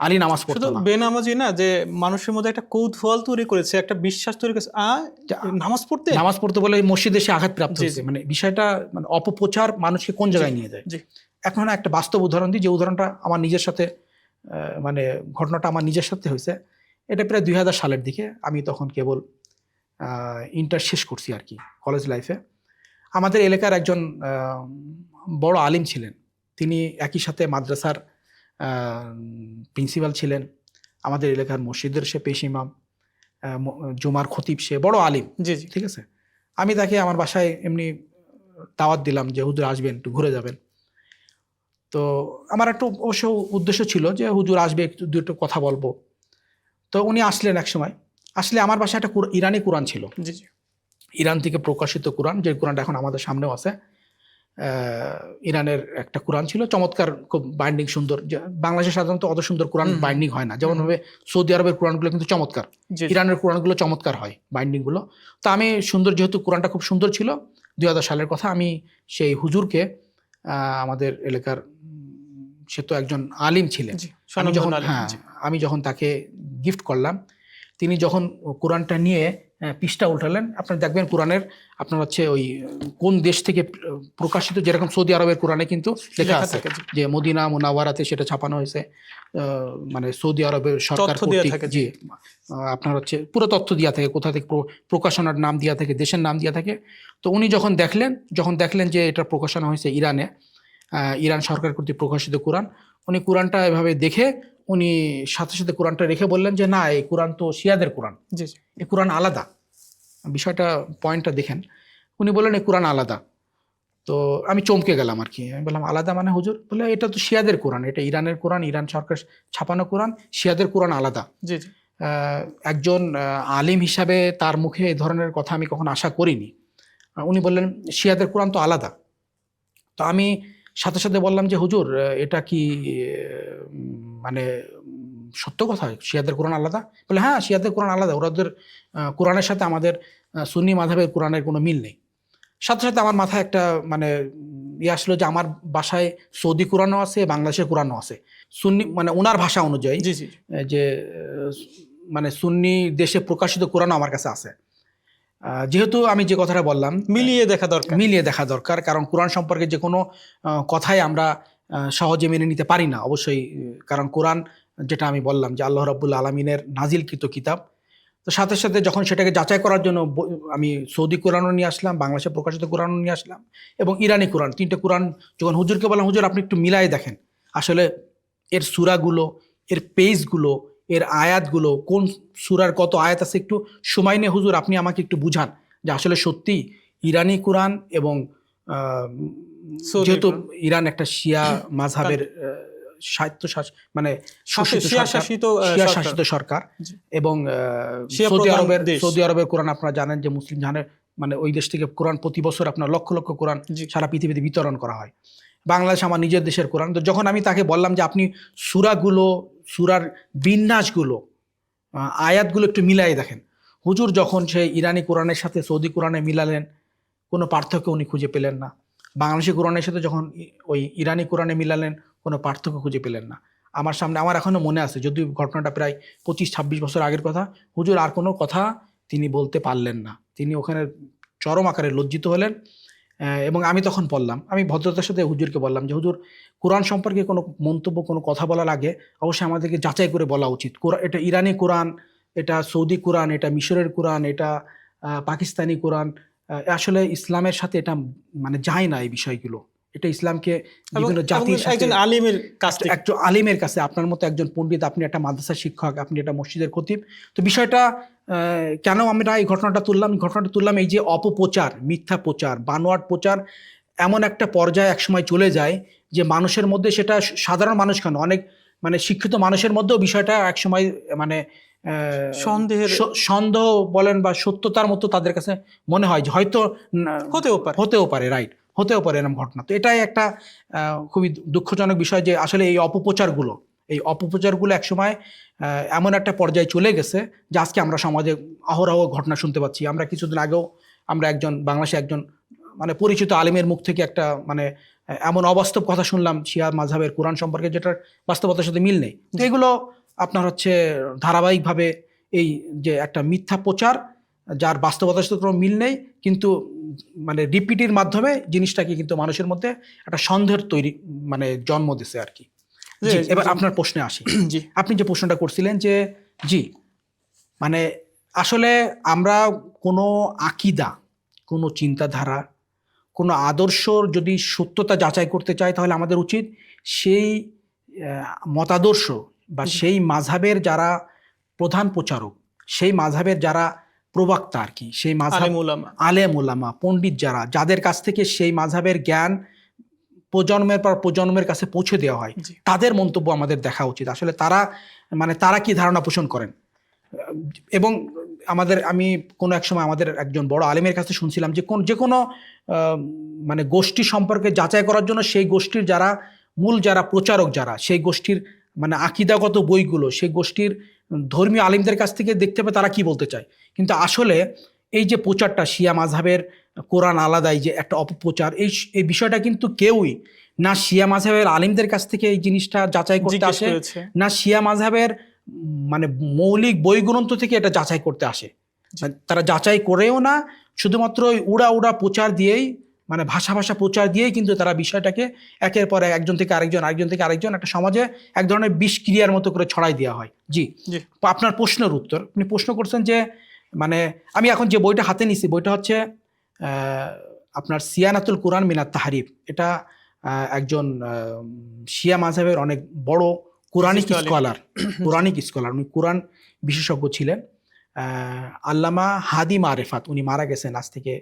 আলী নামাজ পড়তো না। বেনামাজি না, যে মানুষের মধ্যে একটা কৌতূহল তৈরি করেছে, একটা বিশ্বাস তৈরি করেছে, নামাজ পড়তে বলে মসজিদে সে আঘাতপ্রাপ্ত হয়েছে। মানে বিষয়টা মানে অপপ্রচার মানুষকে কোন জায়গায় নিয়ে যায়। এখন একটা বাস্তব উদাহরণ দিই, যে উদাহরণটা আমার নিজের সাথে মানে ঘটনাটা আমার নিজের সাথে হয়েছে। এটা প্রায় 2000 সালের দিকে, আমি তখন কেবল ইন্টার শেষ করছি আর কি, কলেজ লাইফে। আমাদের এলাকার একজন বড় আলিম ছিলেন, তিনি একই সাথে মাদ্রাসার প্রিন্সিপাল ছিলেন, আমাদের এলাকার মসজিদের সে পেশ ইমাম, জুমার খতিব, সে বড় আলিম। ঠিক আছে, আমি তাকে আমার বাসায় এমনি দাওয়াত দিলাম যে হুজুর আসবেন, একটু ঘুরে যাবেন। তো আমার একটু অবশ্য উদ্দেশ্য ছিল যে হুজুর আসবে, একটু কথা বলবো। তো উনি আসলেন, এক সময় আসলে আমার বাসায় একটা ইরানি কোরআন ছিল, ইরান থেকে প্রকাশিত কোরআন, যে কোরআনটা এখন আমাদের সামনেও আছে। ইরানের একটা কোরআন ছিল, চমৎকার, খুব বাইন্ডিং সুন্দর। বাংলাদেশে সাধারণত অত সুন্দর কোরআন বাইন্ডিং হয় না, যেমনভাবে সৌদি আরবের কোরআনগুলো কিন্তু চমৎকার, ইরানের কোরআনগুলো চমৎকার হয় বাইন্ডিংগুলো। তো আমি সুন্দর, যেহেতু কোরআনটা খুব সুন্দর ছিল, 2000 সালের কথা, আমি সেই হুজুরকে, আমাদের এলাকার, সে তো একজন আলিম ছিলেন, আমি যখন তাকে গিফট করলাম, তিনি যখন কোরআনটা নিয়ে পৃষ্ঠা উল্টালেন, আপনারা দেখবেন কোরআনের আপনার হচ্ছে ওই কোন দেশ থেকে প্রকাশিত, যেরকম সৌদি আরবের কোরআনে কিন্তু লেখা আছে যে মদিনা মুনাওয়ারাতে সেটা ছাপানো হয়েছে, মানে সৌদি আরবের সরকার কর্তৃক, জি আপনার হচ্ছে পুরো তথ্য দেওয়া থাকে, কোথা থেকে প্রকাশনার নাম দেওয়া থাকে, দেশের নাম দেওয়া থাকে। তো উনি যখন দেখলেন যে এটা প্রকাশনা হয়েছে ইরানে, ইরান সরকার কর্তৃক প্রকাশিত কোরআন, উনি কোরআনটা এভাবে দেখে উনি সাথে সাথে কোরআনটা রেখে বললেন যে না, এই কোরআন তো শিয়াদের কোরআন, এই কোরআন আলাদা। বিষয়টা, পয়েন্টটা দেখেন, উনি বললেন এই কোরআন আলাদা। তো আমি চমকে গেলাম আর কি। আমি বললাম আলাদা মানে হুজুর? বলে এটা তো শিয়াদের কোরআন, এটা ইরানের কোরআন, ইরান সরকার ছাপানো কোরআন, শিয়াদের কোরআন আলাদা। জি জি। একজন আলিম হিসাবে তার মুখে এই ধরনের কথা আমি কখনো আশা করিনি। উনি বললেন শিয়াদের কোরআন তো আলাদা। তো আমি সাথে সাথে বললাম যে হুজুর এটা কি মানে সত্য কথা, শিয়াদের কোরআন আলাদা? বলে হ্যাঁ, শিয়াদের কোরআন আলাদা, ওদের কোরআনের সাথে আমাদের সুন্নি মাযহাবের কোরআনের কোনো মিল নেই। সাথে সাথে আমার মাথায় একটা মানে আসলো যে আমার বাসায় সৌদি কোরআনও আছে, বাংলাদেশের কোরআনও আছে, সুন্নি মানে ওনার ভাষা অনুযায়ী, জি জি। যে মানে সুন্নি দেশে প্রকাশিত কোরআনও আমার কাছে আছে। যেহেতু আমি যে কথাটা বললাম মিলিয়ে দেখা দরকার, কারণ কোরআন সম্পর্কে যে কোনো কথাই আমরা সহজে মেনে নিতে পারি না অবশ্যই। কারণ কোরআন, যেটা আমি বললাম যে আল্লাহ রাব্বুল আলামিনের নাজিলকৃত কিতাব। তো সাথে সাথে যখন সেটাকে যাচাই করার জন্য আমি সৌদি কোরআনও নিয়ে আসলাম, বাংলাদেশে প্রকাশিত কোরআনও নিয়ে আসলাম, এবং ইরানি কোরআন, 3টে কোরআন যখন হুজুরকে বললাম হুজুর আপনি একটু মিলাই দেখেন আসলে এর সূরাগুলো, এর পেজগুলো, এর আয়াতগুলো, কোন সূরার কত আয়াত আছে, একটু সময় নিয়ে হুজুর আপনি আমাকে একটু বুঝান যে আসলে সত্যি ইরানি কোরআন এবং যেহেতু ইরান একটা শিয়া মাযহাবের মানে শিয়া শাসিত সরকার, এবং সৌদি আরবের কোরআন আপনারা জানেন যে মুসলিম জাহানের মানে ওই দেশ থেকে কোরআন প্রতি বছর আপনার লক্ষ লক্ষ কোরআন সারা পৃথিবীতে বিতরণ করা হয়। বাংলাদেশ আমার নিজের দেশের কোরআন। তো যখন আমি তাকে বললাম যে আপনি সূরার বিন্যাসগুলো, আয়াতগুলো একটু মিলাই দেখেন, হুজুর যখন সে ইরানি কোরআনের সাথে সৌদি কোরআনে মিলালেন, কোনো পার্থক্য উনি খুঁজে পেলেন না। বাংলাদেশি কোরআনের সাথে যখন ওই ইরানি কোরআনে মিলালেন, কোনো পার্থক্য খুঁজে পেলেন না। আমার সামনে, আমার এখনো মনে আছে, যদিও ঘটনাটা প্রায় 25-26 বছর আগের কথা, হুজুর আর কোনো কথা তিনি বলতে পারলেন না। তিনি ওখানে চরম আকারে লজ্জিত হলেন। এবং আমি তখন বললাম, আমি ভদ্রতার সাথে হুজুরকে বললাম যে হুজুর কোরআন সম্পর্কে কোনো মন্তব্য, কোনো কথা বলার আগে অবশ্যই আমাদেরকে যাচাই করে বলা উচিত। এটা ইরানি কোরআন, এটা সৌদি কোরআন, এটা মিশরের কোরআন, এটা পাকিস্তানি কোরআন, আসলে ইসলামের সাথে এটা মানে যায় না এই বিষয়গুলো। এটা ইসলামকে বিভিন্ন জাতির সাথে, একজন আলিমের কাছে, আপনার মতো একজন পণ্ডিত, আপনি একটা মাদ্রাসার শিক্ষক, আপনি একটা মসজিদের খতিব। তো বিষয়টা কেন আমরা এই ঘটনাটা তুললাম, এই যে অপপ্রচার, মিথ্যা প্রচার, বানোয়াট প্রচার এমন একটা পর্যায়ে একসময় চলে যায় যে মানুষের মধ্যে, সেটা সাধারণ মানুষ কেন, অনেক মানে শিক্ষিত মানুষের মধ্যেও বিষয়টা একসময় মানে সন্দেহ বলেন বা সত্যতার মতো তাদের কাছে মনে হয় যে হয়তো হতেও পারে, রাইট, হতেও পারে এরকম ঘটনা। তো এটাই একটা খুবই দুঃখজনক বিষয় যে আসলে এই অপপ্রচারগুলো একসময় এমন একটা পর্যায়ে চলে গেছে যে আজকে আমরা সমাজে অহরহ ঘটনা শুনতে পাচ্ছি। আমরা কিছুদিন আগেও আমরা বাংলাদেশে একজন মানে পরিচিত আলিমের মুখ থেকে একটা মানে এমন অবাস্তব কথা শুনলাম শিয়া মাযহাবের কোরআন সম্পর্কে, যেটার বাস্তবতার সাথে মিল নেই। তো এগুলো আপনার হচ্ছে ধারাবাহিকভাবে এই যে একটা মিথ্যা প্রচার, যার বাস্তবতার সাথে কোনো মিল নেই, কিন্তু মানে রিপিটের মাধ্যমে জিনিসটাকে কিন্তু মানুষের মধ্যে একটা সন্দেহের মানে জন্ম দিছে আর কি। এবার আপনার প্রশ্নে আসি। জি, আপনি যে প্রশ্নটা করছিলেন যে জি মানে আসলে আমরা কোনো আকিদা, কোনো চিন্তাধারা, কোনো আদর্শর যদি সত্যতা যাচাই করতে চাই, তাহলে আমাদের উচিত সেই মতাদর্শ বা সেই মাযহাবের যারা প্রধান প্রচারক, সেই মাযহাবের যারা প্রবক্তা আর কি, সেই মাযহাব আলেম ওলামা পণ্ডিত যাদের কাছ থেকে সেই মাযহাবের জ্ঞান প্রজন্মের পর প্রজন্মের কাছে পৌঁছে দেওয়া হয়, তাদের মন্তব্য আমাদের দেখা উচিত। আসলে তারা কি ধারণা পোষণ করেন। এবং আমি কোনো এক সময় আমাদের একজন বড় আলেমের কাছে শুনছিলাম যে কোনো মানে গোষ্ঠী সম্পর্কে যাচাই করার জন্য সেই গোষ্ঠীর যারা প্রচারক, সেই গোষ্ঠীর মানে আকিদাগত বইগুলো, সেই গোষ্ঠীর ধর্মীয় আলিমদের কাছ থেকে দেখতে হবে তারা কি বলতে চায়। কিন্তু আসলে এই যে প্রচারটা, শিয়া মাযহাবের কোরআন আলাদাই যে একটা অপপ্রচার, এই বিষয়টা কিন্তু কেউই না শিয়া মাযহাবের আলিমদের কাছ থেকে এই জিনিসটা যাচাই করতে আসে, না শিয়া মাযহাবের মানে মৌলিক বই গ্রন্থ থেকে এটা যাচাই করতে আসে। তারা যাচাই করেও না, শুধুমাত্র ওই উড়া প্রচার দিয়েই, মানে ভাষা প্রচার দিয়েই কিন্তু তারা বিষয়টাকে একের পর একজন থেকে আরেকজন একটা সমাজে এক ধরনের বিষক্রিয়ার মতো করে ছড়াই দেওয়া হয়। জি, আপনার প্রশ্নের উত্তর, আপনি প্রশ্ন করছেন যে মানে আমি এখন যে বইটা হাতে নিছি, বইটা হচ্ছে আপনার সিয়ানাতুল কুরআন মিনাত তাহরিফ। এটা একজন শিয়া মাযহাবের অনেক বড় কোরআনিক স্কলার, উনি কোরআন বিশেষজ্ঞ ছিলেন, আল্লামা হাদি মারেফাত। উনি মারা গেছেন আজ থেকে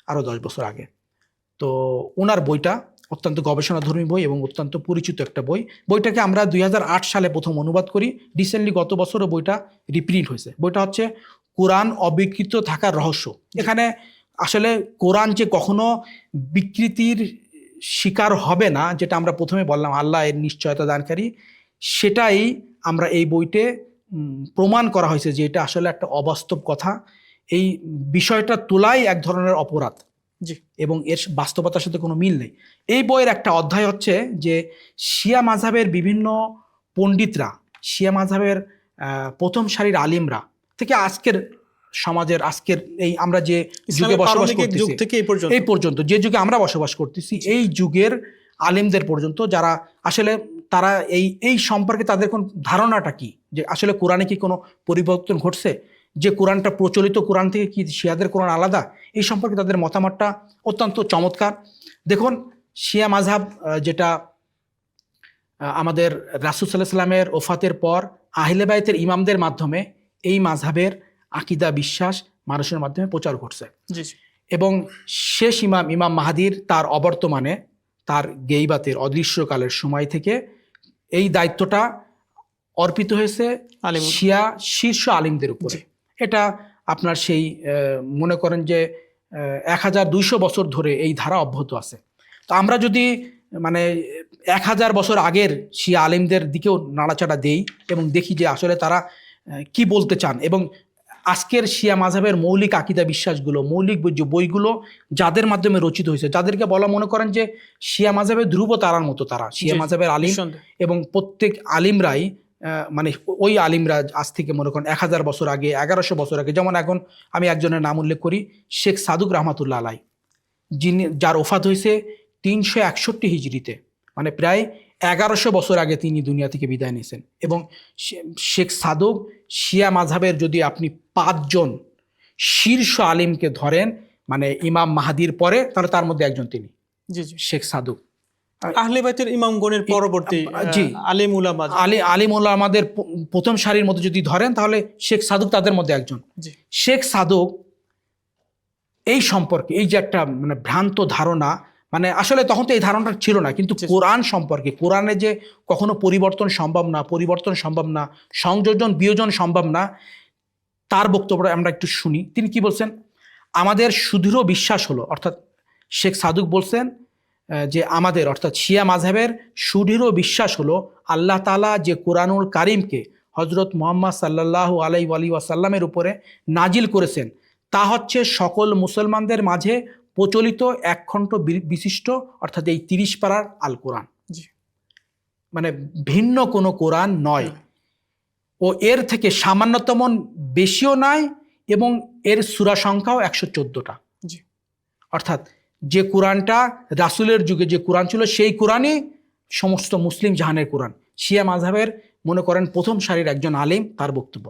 আরো 10 বছর আগে। তো ওনার বইটা অত্যন্ত গবেষণাধর্মী বই এবং অত্যন্ত পরিচিত একটা বই। বইটাকে আমরা 2008 সালে প্রথম অনুবাদ করি। রিসেন্টলি গত বছরও বইটা রিপ্রিন্ট হয়েছে। বইটা হচ্ছে কোরআন অবিকৃত থাকার রহস্য। এখানে আসলে কোরআন যে কখনো বিকৃতির শিকার হবে না, যেটা আমরা প্রথমে বললাম আল্লাহ এর নিশ্চয়তা দানকারী, সেটাই আমরা এই বইতে প্রমাণ করা হয়েছে যে এটা আসলে একটা অবাস্তব কথা। এই বিষয়টা তোলাই এক ধরনের অপরাধ এবং এর বাস্তবতার সাথে কোনো মিল নেই। এই বইয়ের একটা অধ্যায় হচ্ছে যে শিয়া মাযহাবের বিভিন্ন পণ্ডিতরা, শিয়া মাযহাবের প্রথম সারির আলিমরা থেকে আজকের সমাজের, আজকের এই আমরা যে যুগে বসবাস করতেছি এই পর্যন্ত, যে যুগে আমরা বসবাস করতেছি এই যুগের আলিমদের পর্যন্ত, যারা আসলে তারা এই সম্পর্কে তাদের কোন ধারণাটা কি, যে আসলে কোরআনে কি কোনো পরিবর্তন ঘটছে, যে কোরআনটা প্রচলিত কোরআন থেকে কি শিয়াদের কোরআন আলাদা, এই সম্পর্কে তাদের মতামতটা অত্যন্ত চমৎকার। দেখুন, শিয়া মাযহাব যেটা আমাদের রাসূল সাল্লাল্লাহু আলাইহি ওয়াসাল্লামের ওফাতের পর আহলে বাইতের ইমামদের মাধ্যমে এই মাযহাবের আকীদা বিশ্বাস মানুষের মাধ্যমে প্রচার ঘটছে এবং শেষ ইমাম মাহদীর তার অবর্তমানে তার গেইবাতের অদৃশ্যকালের সময় থেকে এই দায়িত্বটা অর্পিত হয়েছে শিয়া শীর্ষ আলিমদের উপরে। এটা আপনার সেই মনে করেন যে 1200 বছর ধরে এই ধারা অব্যাহত আছে। তো আমরা যদি মানে 1000 বছর আগের শিয়া আলিমদের দিকেও নাড়াচাড়া দেই এবং দেখি যে আসলে তারা কি বলতে চান, এবং আজকের শিয়া মাযহাবের মৌলিক আকীদা বিশ্বাসগুলো, মৌলিক বইগুলো যাদের মাধ্যমে রচিত হয়েছে, যাদেরকে বলা মনে করেন যে শিয়া মাযহাবের ধ্রুব তারার মতো, তারা শিয়া মাযহাবের আলিম এবং প্রত্যেক আলিমরাই মানে ওই আলিমরা আজ থেকে মনে করেন 1000 বছর আগে, 1100 বছর আগে, যেমন এখন আমি একজনের নাম উল্লেখ করি, শেখ সাদুক রহমাতুল্লাহ আলাই, যার ওফাত হয়েছে 361 হিজরিতে, মানে প্রায় 1100 বছর আগে তিনি দুনিয়া থেকে বিদায় নিয়েছেন। এবং শেখ সাদুক শিয়া মাযহাবের যদি আপনি 5 জন শীর্ষ আলিমকে ধরেন, মানে ইমাম মাহদীর পরে, তাহলে তার মধ্যে একজন তিনি, শেখ সাদুক। আহলে বাইতের ইমামগণের পরবর্তী আলিম উলামাদের প্রথম সারির মধ্যে যদি ধরেন, তাহলে শেখ সাদুক তাদের মধ্যে একজন। শেখ সাদুক এই সম্পর্কে, এই যে একটা মানে ভ্রান্ত ধারণা, মানে আসলে তখন তো এই ধারণাটা ছিল না, কিন্তু কোরআন সম্পর্কে, কোরআনে যে কখনো পরিবর্তন সম্ভব না, সংযোজন বিয়োজন সম্ভব না, তার বক্তব্যটা আমরা একটু শুনি। তিনি কি বলছেন? আমাদের সুদৃঢ় বিশ্বাস হলো, অর্থাৎ শেখ সাদুক বলছেন যে আমাদের, অর্থাৎ শিয়া মাযহাবের সুদৃঢ় বিশ্বাস হলো আল্লাহ তাআলা যে কোরআনুল কারীমকে হযরত মুহাম্মদ সাল্লাল্লাহু আলাইহি ওয়াসাল্লামের উপরে নাজিল করেছেন, তা হচ্ছে সকল মুসলমানদের মাঝে প্রচলিত একখণ্ড বিশিষ্ট, অর্থাৎ এই 30 পারার আল কোরআন, মানে ভিন্ন কোনো কোরআন নয়, ও এর থেকে সামান্যতম বেশিও নয়, এবং এর সূরা সংখ্যাও 114টা। অর্থাৎ যে কোরআনটা রাসূলের যুগে যে কোরআন ছিল, সেই কোরআনই সমস্ত মুসলিম জাহানের কোরআন। শিয়া মাযহাবের মনে করেন প্রথম সারির একজন আলিম, তার বক্তব্য।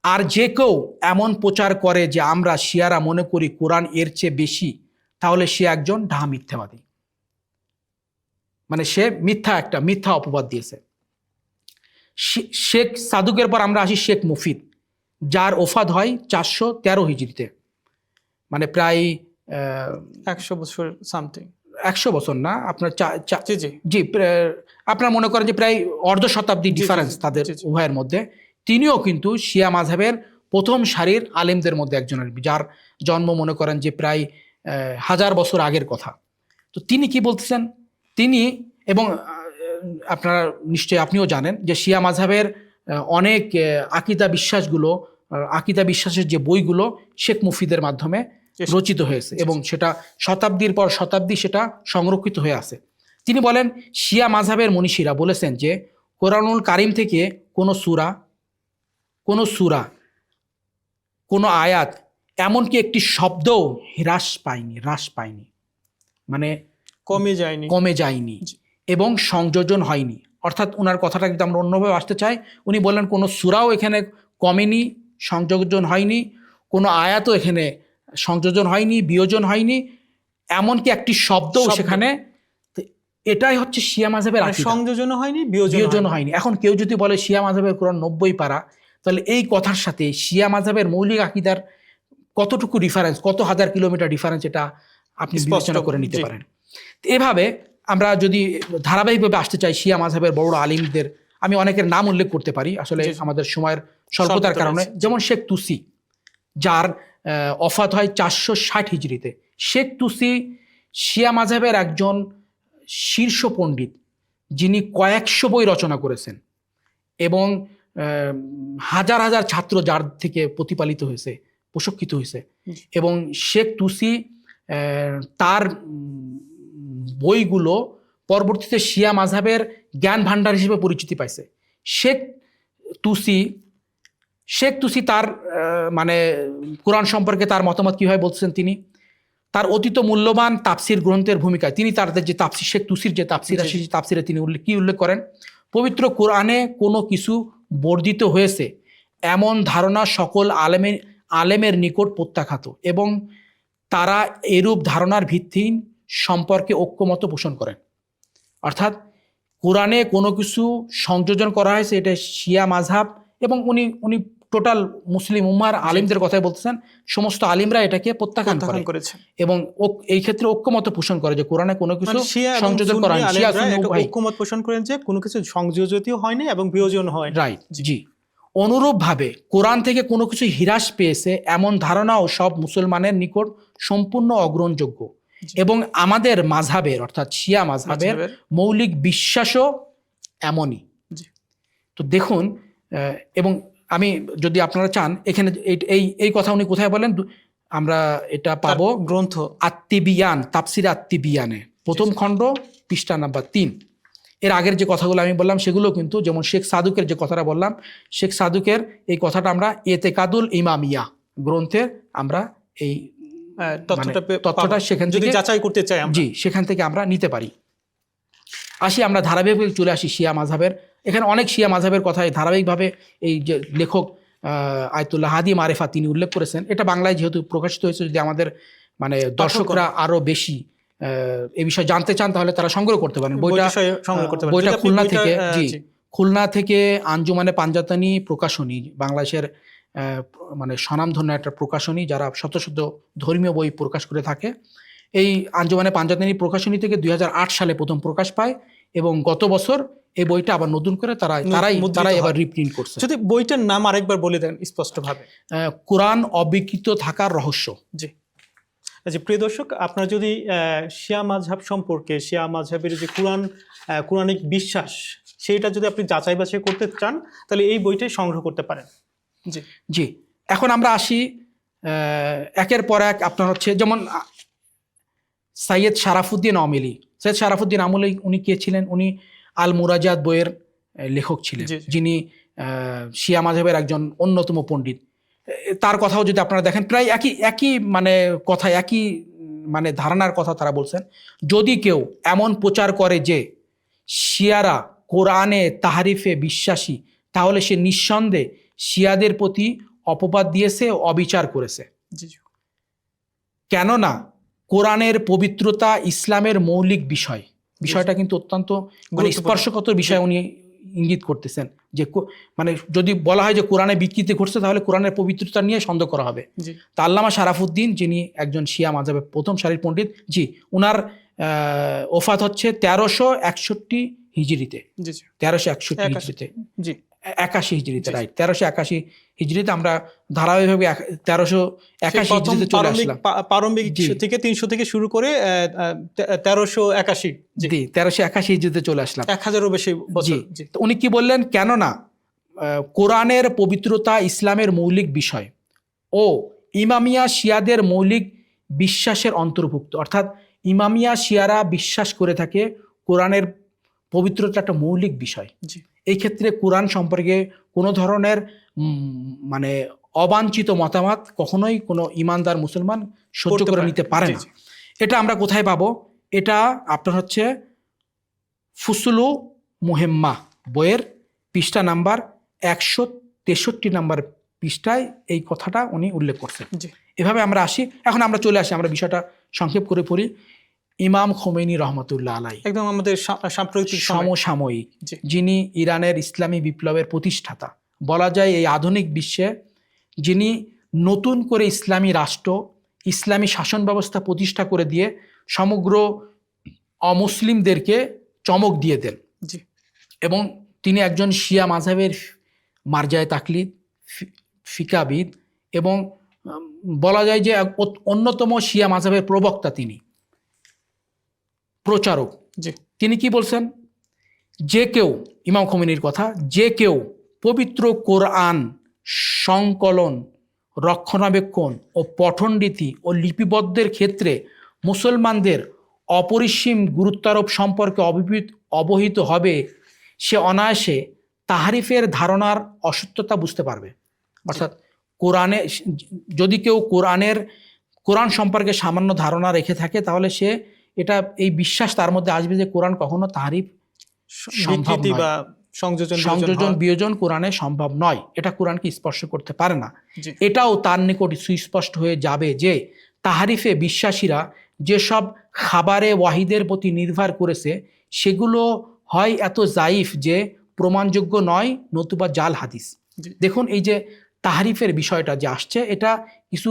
আর যে কেউ এমন প্রচার করে যে আমরা শিয়ারা মনে করি কোরআন এর চেয়ে বেশি, তাহলে সে একজন ডাহা মিথ্যাবাদী, মানে সে মিথ্যা অপবাদ দিয়েছে। শেখ সাদুকের পর আমরা আসি শেখ মুফিদ, যার ওফাত হয় 413 হিজরিতে, মানে প্রায় 100 বছর সামথিং, 100 বছর না, আপনার জি আপনার মনে করেন যে প্রায় অর্ধ শতাব্দী ডিফারেন্স তাদের উভয়ের মধ্যে। তিনিও কিন্তু শিয়া মাযহাবের প্রথম সারির আলেমদের মধ্যে একজন, যার জন্ম মনে করেন যে প্রায় 1000 বছর আগের কথা। তো তিনি কি বলতেছেন, তিনি, এবং আপনারা নিশ্চয়ই আপনিও জানেন যে শিয়া মাযহাবের অনেক আকীদা বিশ্বাসের যে বইগুলো শেখ মুফিদের মাধ্যমে রচিত হয়েছে, এবং সেটা শতাব্দীর পর শতাব্দী সেটা সংরক্ষিত হয়ে আছে। তিনি বলেন, শিয়া মাযহাবের মনীষীরা বলেছেন যে কোরআনুল কারীম থেকে কোনো সূরা, কোনো আয়াত, এমনকি একটি শব্দও হ্রাস পায়নি, মানে কমে যায়নি এবং সংযোজন হয়নি। অর্থাৎ ওনার কথাটা যদি আমরা অন্যভাবে আসতে চাই, উনি বললেন কোনো সূরাও এখানে কমেনি, সংযোজন হয়নি, কোনো আয়াতও এখানে সংযোজন হয়নি, বিয়োজন হয়নি, এমনকি একটি শব্দও সেখানে। এটাই হচ্ছে শিয়া মাযহাবের আকীদা, সংযোজন হয়নি, বিয়োজন হয়নি। এখন কেউ যদি বলে শিয়া মাযহাবের কোরআন 90 পারা, তাহলে এই কথার সাথে শিয়া মাযহাবের মৌলিক আকীদার কতটুকু ডিফারেন্স, কত হাজার কিলোমিটার ডিফারেন্স, এটা আপনি স্পষ্ট, বিবেচনা করে নিতে জি। পারেন। এভাবে আমরা যদি ধারাবাহিকভাবে আসতে চাই শিয়া মাযহাবের বড় বড় আলিমদের, আমি অনেকের নাম উল্লেখ করতে পারি, আসলে জি, জি। আমাদের সময়ের স্বল্পতার স্বল্পতা কারণে। রয়েছে, জি। যেমন শেখ তুসি, যার ওফাত হয় 460 হিজরিতে। শেখ তুসি শিয়া মাযহাবের একজন শীর্ষ পণ্ডিত, যিনি কয়েকশো বই রচনা করেছেন এবং হাজার হাজার ছাত্র যার থেকে প্রতিপালিত হয়েছে, প্রশিক্ষিত হয়েছে। এবং শেখ তুসি তার বইগুলো পরবর্তীতে শিয়া মাযহাবের জ্ঞান ভাণ্ডার হিসেবে পরিচিতি পাইছে। শেখ তুসি তার মানে কোরআন সম্পর্কে তার মতামত কীভাবে বলছেন তিনি, তার অতীত মূল্যবান তাফসির গ্রন্থের ভূমিকায় তিনি তার যে তাফসির, শেখ তুসির যে তাফসির আছে, সেই তাফসিরে তিনি উল্লেখ করেন, পবিত্র কোরআনে কোনো কিছু বর্জিত হয়েছে এমন ধারণা সকল আলেমের নিকট প্রত্যাখ্যাত এবং তারা এরূপ ধারণার ভিত্তিহীন সম্পর্কে ঐক্যমত পোষণ করেন। অর্থাৎ কোরআনে কোনো কিছু সংযোজন করা হয়েছে, এটা শিয়া মাযহাব এবং উনি টোটাল মুসলিম উম্মার আলিমদের কথাই বলতেছেন, সমস্ত আলিমরা এটাকে প্রত্যাখ্যান করেছে এবং এই ক্ষেত্রে ঐক্যমত পোষণ করে যে কোরআনে কোনো কিছু সংযোজন করা হয়নি। শিয়া সুন্নি উভয় ঐক্যমত পোষণ করেন যে কোনো কিছু সংযোজিতও হয়নি এবং বিয়োজন হয়, রাইট, জি। অনুরূপভাবে কোরআন থেকে কোনো কিছু হ্রাস পেয়েছে এমন ধারণাও সব মুসলমানের নিকট সম্পূর্ণ অগ্রহণযোগ্য এবং আমাদের মাযহাবের অর্থাৎ শিয়া মাযহাবের মৌলিক বিশ্বাসও এমনই। তো দেখুন, এবং আমি যদি আপনারা চান এখানে এই কথা উনি কোথায় বলেন, আমরা এটা পাবো গ্রন্থ আত্তিবিয়ান, তাফসির আত্তিবিয়ানে প্রথম খণ্ড পৃষ্ঠা নাম্বার 3। এর আগের যে কথাগুলো আমি বললাম সেগুলো কিন্তু, যেমন শেখ সাদুকের যে কথাটা বললাম, শেখ সাদুকের এই কথাটা আমরা এতেকাদুল ইমামিয়া গ্রন্থের আমরা এই তথ্যটা সেখান থেকে যাচাই করতে চাই, জি, সেখান থেকে আমরা নিতে পারি। আসি আমরা ধারাবাহিকভাবে চলে আসি শিয়া মাযহাবের। এখানে অনেক শিয়া মাযহাবের কথাই ধারাবাহিকভাবে এই যে লেখক আয়াতুল্লাহ হাদি মারেফা তিনি উল্লেখ করেছেন। এটা বাংলায় যেহেতু প্রকাশিত হয়েছে, যদি আমাদের মানে দর্শকরা আরো বেশি এই বিষয়ে জানতে চান তাহলে তারা সংগ্রহ করতে পারেন। বইটা খুলনা থেকে আঞ্জুমানে পাঞ্জাতানি প্রকাশনী, বাংলাদেশের মানে স্বনামধন্য একটা প্রকাশনী, যারা শত শত ধর্মীয় বই প্রকাশ করে থাকে। এই আঞ্জুমানে পাঞ্জাতানি প্রকাশনী থেকে 2008 সালে প্রথম প্রকাশ পায় এবং গত বছর এই বইটা আবার নতুন করে তারাই আবার রিপ্রিন্ট করছে। যদি বইটার নাম আরেকবার বলে দেন স্পষ্টভাবে। কোরআন অবিকৃত থাকার রহস্য। জি, প্রিয় দর্শক, আপনারা যদি শিয়া মাযহাব সম্পর্কে, শিয়া মাযহাবের যে কোরআনিক বিশ্বাস, সেইটা যদি আপনি যাচাই বাছাই করতে চান তাহলে এই বইটাই সংগ্রহ করতে পারেন। জি, এখন আমরা আসি একের পর এক। আপনার হচ্ছে যেমন সৈয়দ শারাফুদ্দিন আমিলি। সৈয়দ শারাফুদ্দিন আমিলি উনি কে ছিলেন? উনি আল মুরাজাত বইয়ের লেখক ছিলেন, যিনি শিয়া মাযহাবের একজন অন্যতম পণ্ডিত। তার কথাও যদি আপনারা দেখেন, প্রায় একই মানে কথা, একই মানে ধারণার কথা তারা বলছেন। যদি কেউ এমন প্রচার করে যে শিয়ারা কোরআনে তাহরিফে বিশ্বাসী, তাহলে সে নিঃসন্দেহে শিয়াদের প্রতি অপবাদ দিয়েছে, অবিচার করেছে। কেননা কোরআনের পবিত্রতা ইসলামের মৌলিক বিষয়। বিষয়টা কিন্তু অত্যন্ত মানে স্পর্শকাতর বিষয় উনি ইঙ্গিত করতেছেন যে মানে যদি বলা হয় যে কোরআনে বিকৃতি ঘটছে তাহলে কোরআনের পবিত্রতা নিয়ে সন্দেহ করা হবে। তা আল্লামা শারাফুদ্দিন, যিনি একজন শিয়া মাযহাবের প্রথম সারির পণ্ডিত, উনার ওফাত হচ্ছে 1361 হিজরিতে। 1361 হিজরিতে, 81 হিজরিতে, রাইট, 1381 হিজরিতে। আমরা ধারাবাহিকভাবে 1381 হিজরিতে চলে আসলাম। প্রারম্ভিক থেকে 300 থেকে শুরু করে 1381, জি, 1381 হিজরিতে চলে আসলাম, 1000-এরও বেশি বছর। তো উনি কি বললেন? কেননা কোরআনের পবিত্রতা ইসলামের মৌলিক বিষয় ও ইমামিয়া শিয়াদের মৌলিক বিশ্বাসের অন্তর্ভুক্ত। অর্থাৎ ইমামিয়া শিয়ারা বিশ্বাস করে থাকে কোরআনের পবিত্রতা একটা মৌলিক বিষয়। এই ক্ষেত্রে কোরআন সম্পর্কে কোনো ধরনের মানে অবাঞ্ছিত মতামত কখনোই কোনো ইমানদার মুসলমান সহ্য করে নিতে পারে না। এটা আমরা কোথায় পাবো? এটা আপনার হচ্ছে ফুসুলু মুহেম্মা বইয়ের পৃষ্ঠা নাম্বার 163 নাম্বার পৃষ্ঠায় এই কথাটা উনি উল্লেখ করছেন। এভাবে আমরা আসি, এখন আমরা চলে আসি, আমরা বিষয়টা সংক্ষেপ করে পড়ি। ইমাম খোমেনি রহমতুল্লাহ আলাইহি, একদম আমাদের সমসাময়িক, যিনি ইরানের ইসলামী বিপ্লবের প্রতিষ্ঠাতা, বলা যায় এই আধুনিক বিশ্বে যিনি নতুন করে ইসলামী রাষ্ট্র ইসলামী শাসন ব্যবস্থা প্রতিষ্ঠা করে দিয়ে সমগ্র অমুসলিমদেরকে চমক দিয়ে দেন। জি। এবং তিনি একজন শিয়া মাযহাবের মারজায়ে তাকলিদ, ফিকাবিদ এবং বলা যায় যে অন্যতম শিয়া মাযহাবের প্রবক্তা, তিনি প্রচারক। জি। তিনি কি বলছেন? যে কেউ, ইমাম খোমেনির কথা, যে কেউ পবিত্র কোরআন সংকলন, রক্ষণাবেক্ষণ ও পঠনরীতি ও লিপিবদ্ধের ক্ষেত্রে মুসলমানদের অপরিসীম গুরুত্বারোপ সম্পর্কে অবহিত হবে, সে অনায়াসে তাহরিফের ধারণার অসত্যতা বুঝতে পারবে। অর্থাৎ কোরআনে যদি কেউ কোরআন সম্পর্কে সামান্য ধারণা রেখে থাকে, তাহলে সে এটা এই বিশ্বাস তার মধ্যে আসবে যে কোরআন কখনো তাহরিফ সম্ভব নয়, বা সংযোজন বিয়োজন কোরআনে সম্ভব নয়, এটা কোরআনকে স্পর্শ করতে পারে না। এটাও তার নিকট সুস্পষ্ট হয়ে যাবে যে তাহরিফে বিশ্বাসীরা যেসব খাবারে ওয়াহিদের প্রতি নির্ভর করেছে, সেগুলো হয় এত জাইফ যে প্রমাণযোগ্য নয়, নতুবা জাল হাদিস। দেখুন, এই যে তাহরিফের বিষয়টা যে আসছে, এটা কিছু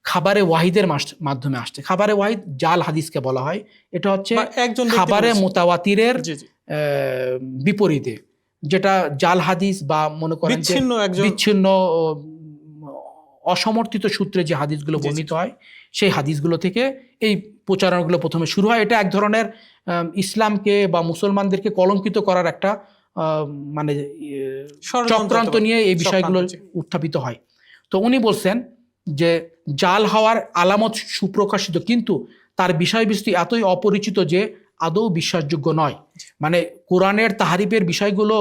খাবারে ওয়াহিদের মাধ্যমে আসছে। খাবারে ওয়াহিদ জাল হাদিসকে বলা হয়। এটা হচ্ছে খাবারে মুতাওয়াতিরের বিপরীতে, যেটা জাল হাদিস বা মনে করেন বিচ্ছিন্ন অসমর্থিত সূত্রে যে হাদিসগুলো বর্ণিত হয়, সেই হাদিসগুলো থেকে এই প্রচারণাগুলো প্রথমে শুরু হয়। এটা এক ধরনের ইসলামকে বা মুসলমানদেরকে কলঙ্কিত করার একটা মানে চক্রান্ত নিয়ে এই বিষয়গুলো উত্থাপিত হয়। তো উনি বলছেন যে জাল হওয়ার আলামত সুপ্রকাশিত, কিন্তু তার বিষয়বস্তু এতই অপরিচিত যে আদৌ বিশ্বাসযোগ্য নয়। মানে কোরআনের তাহরিফের বিষয়গুলো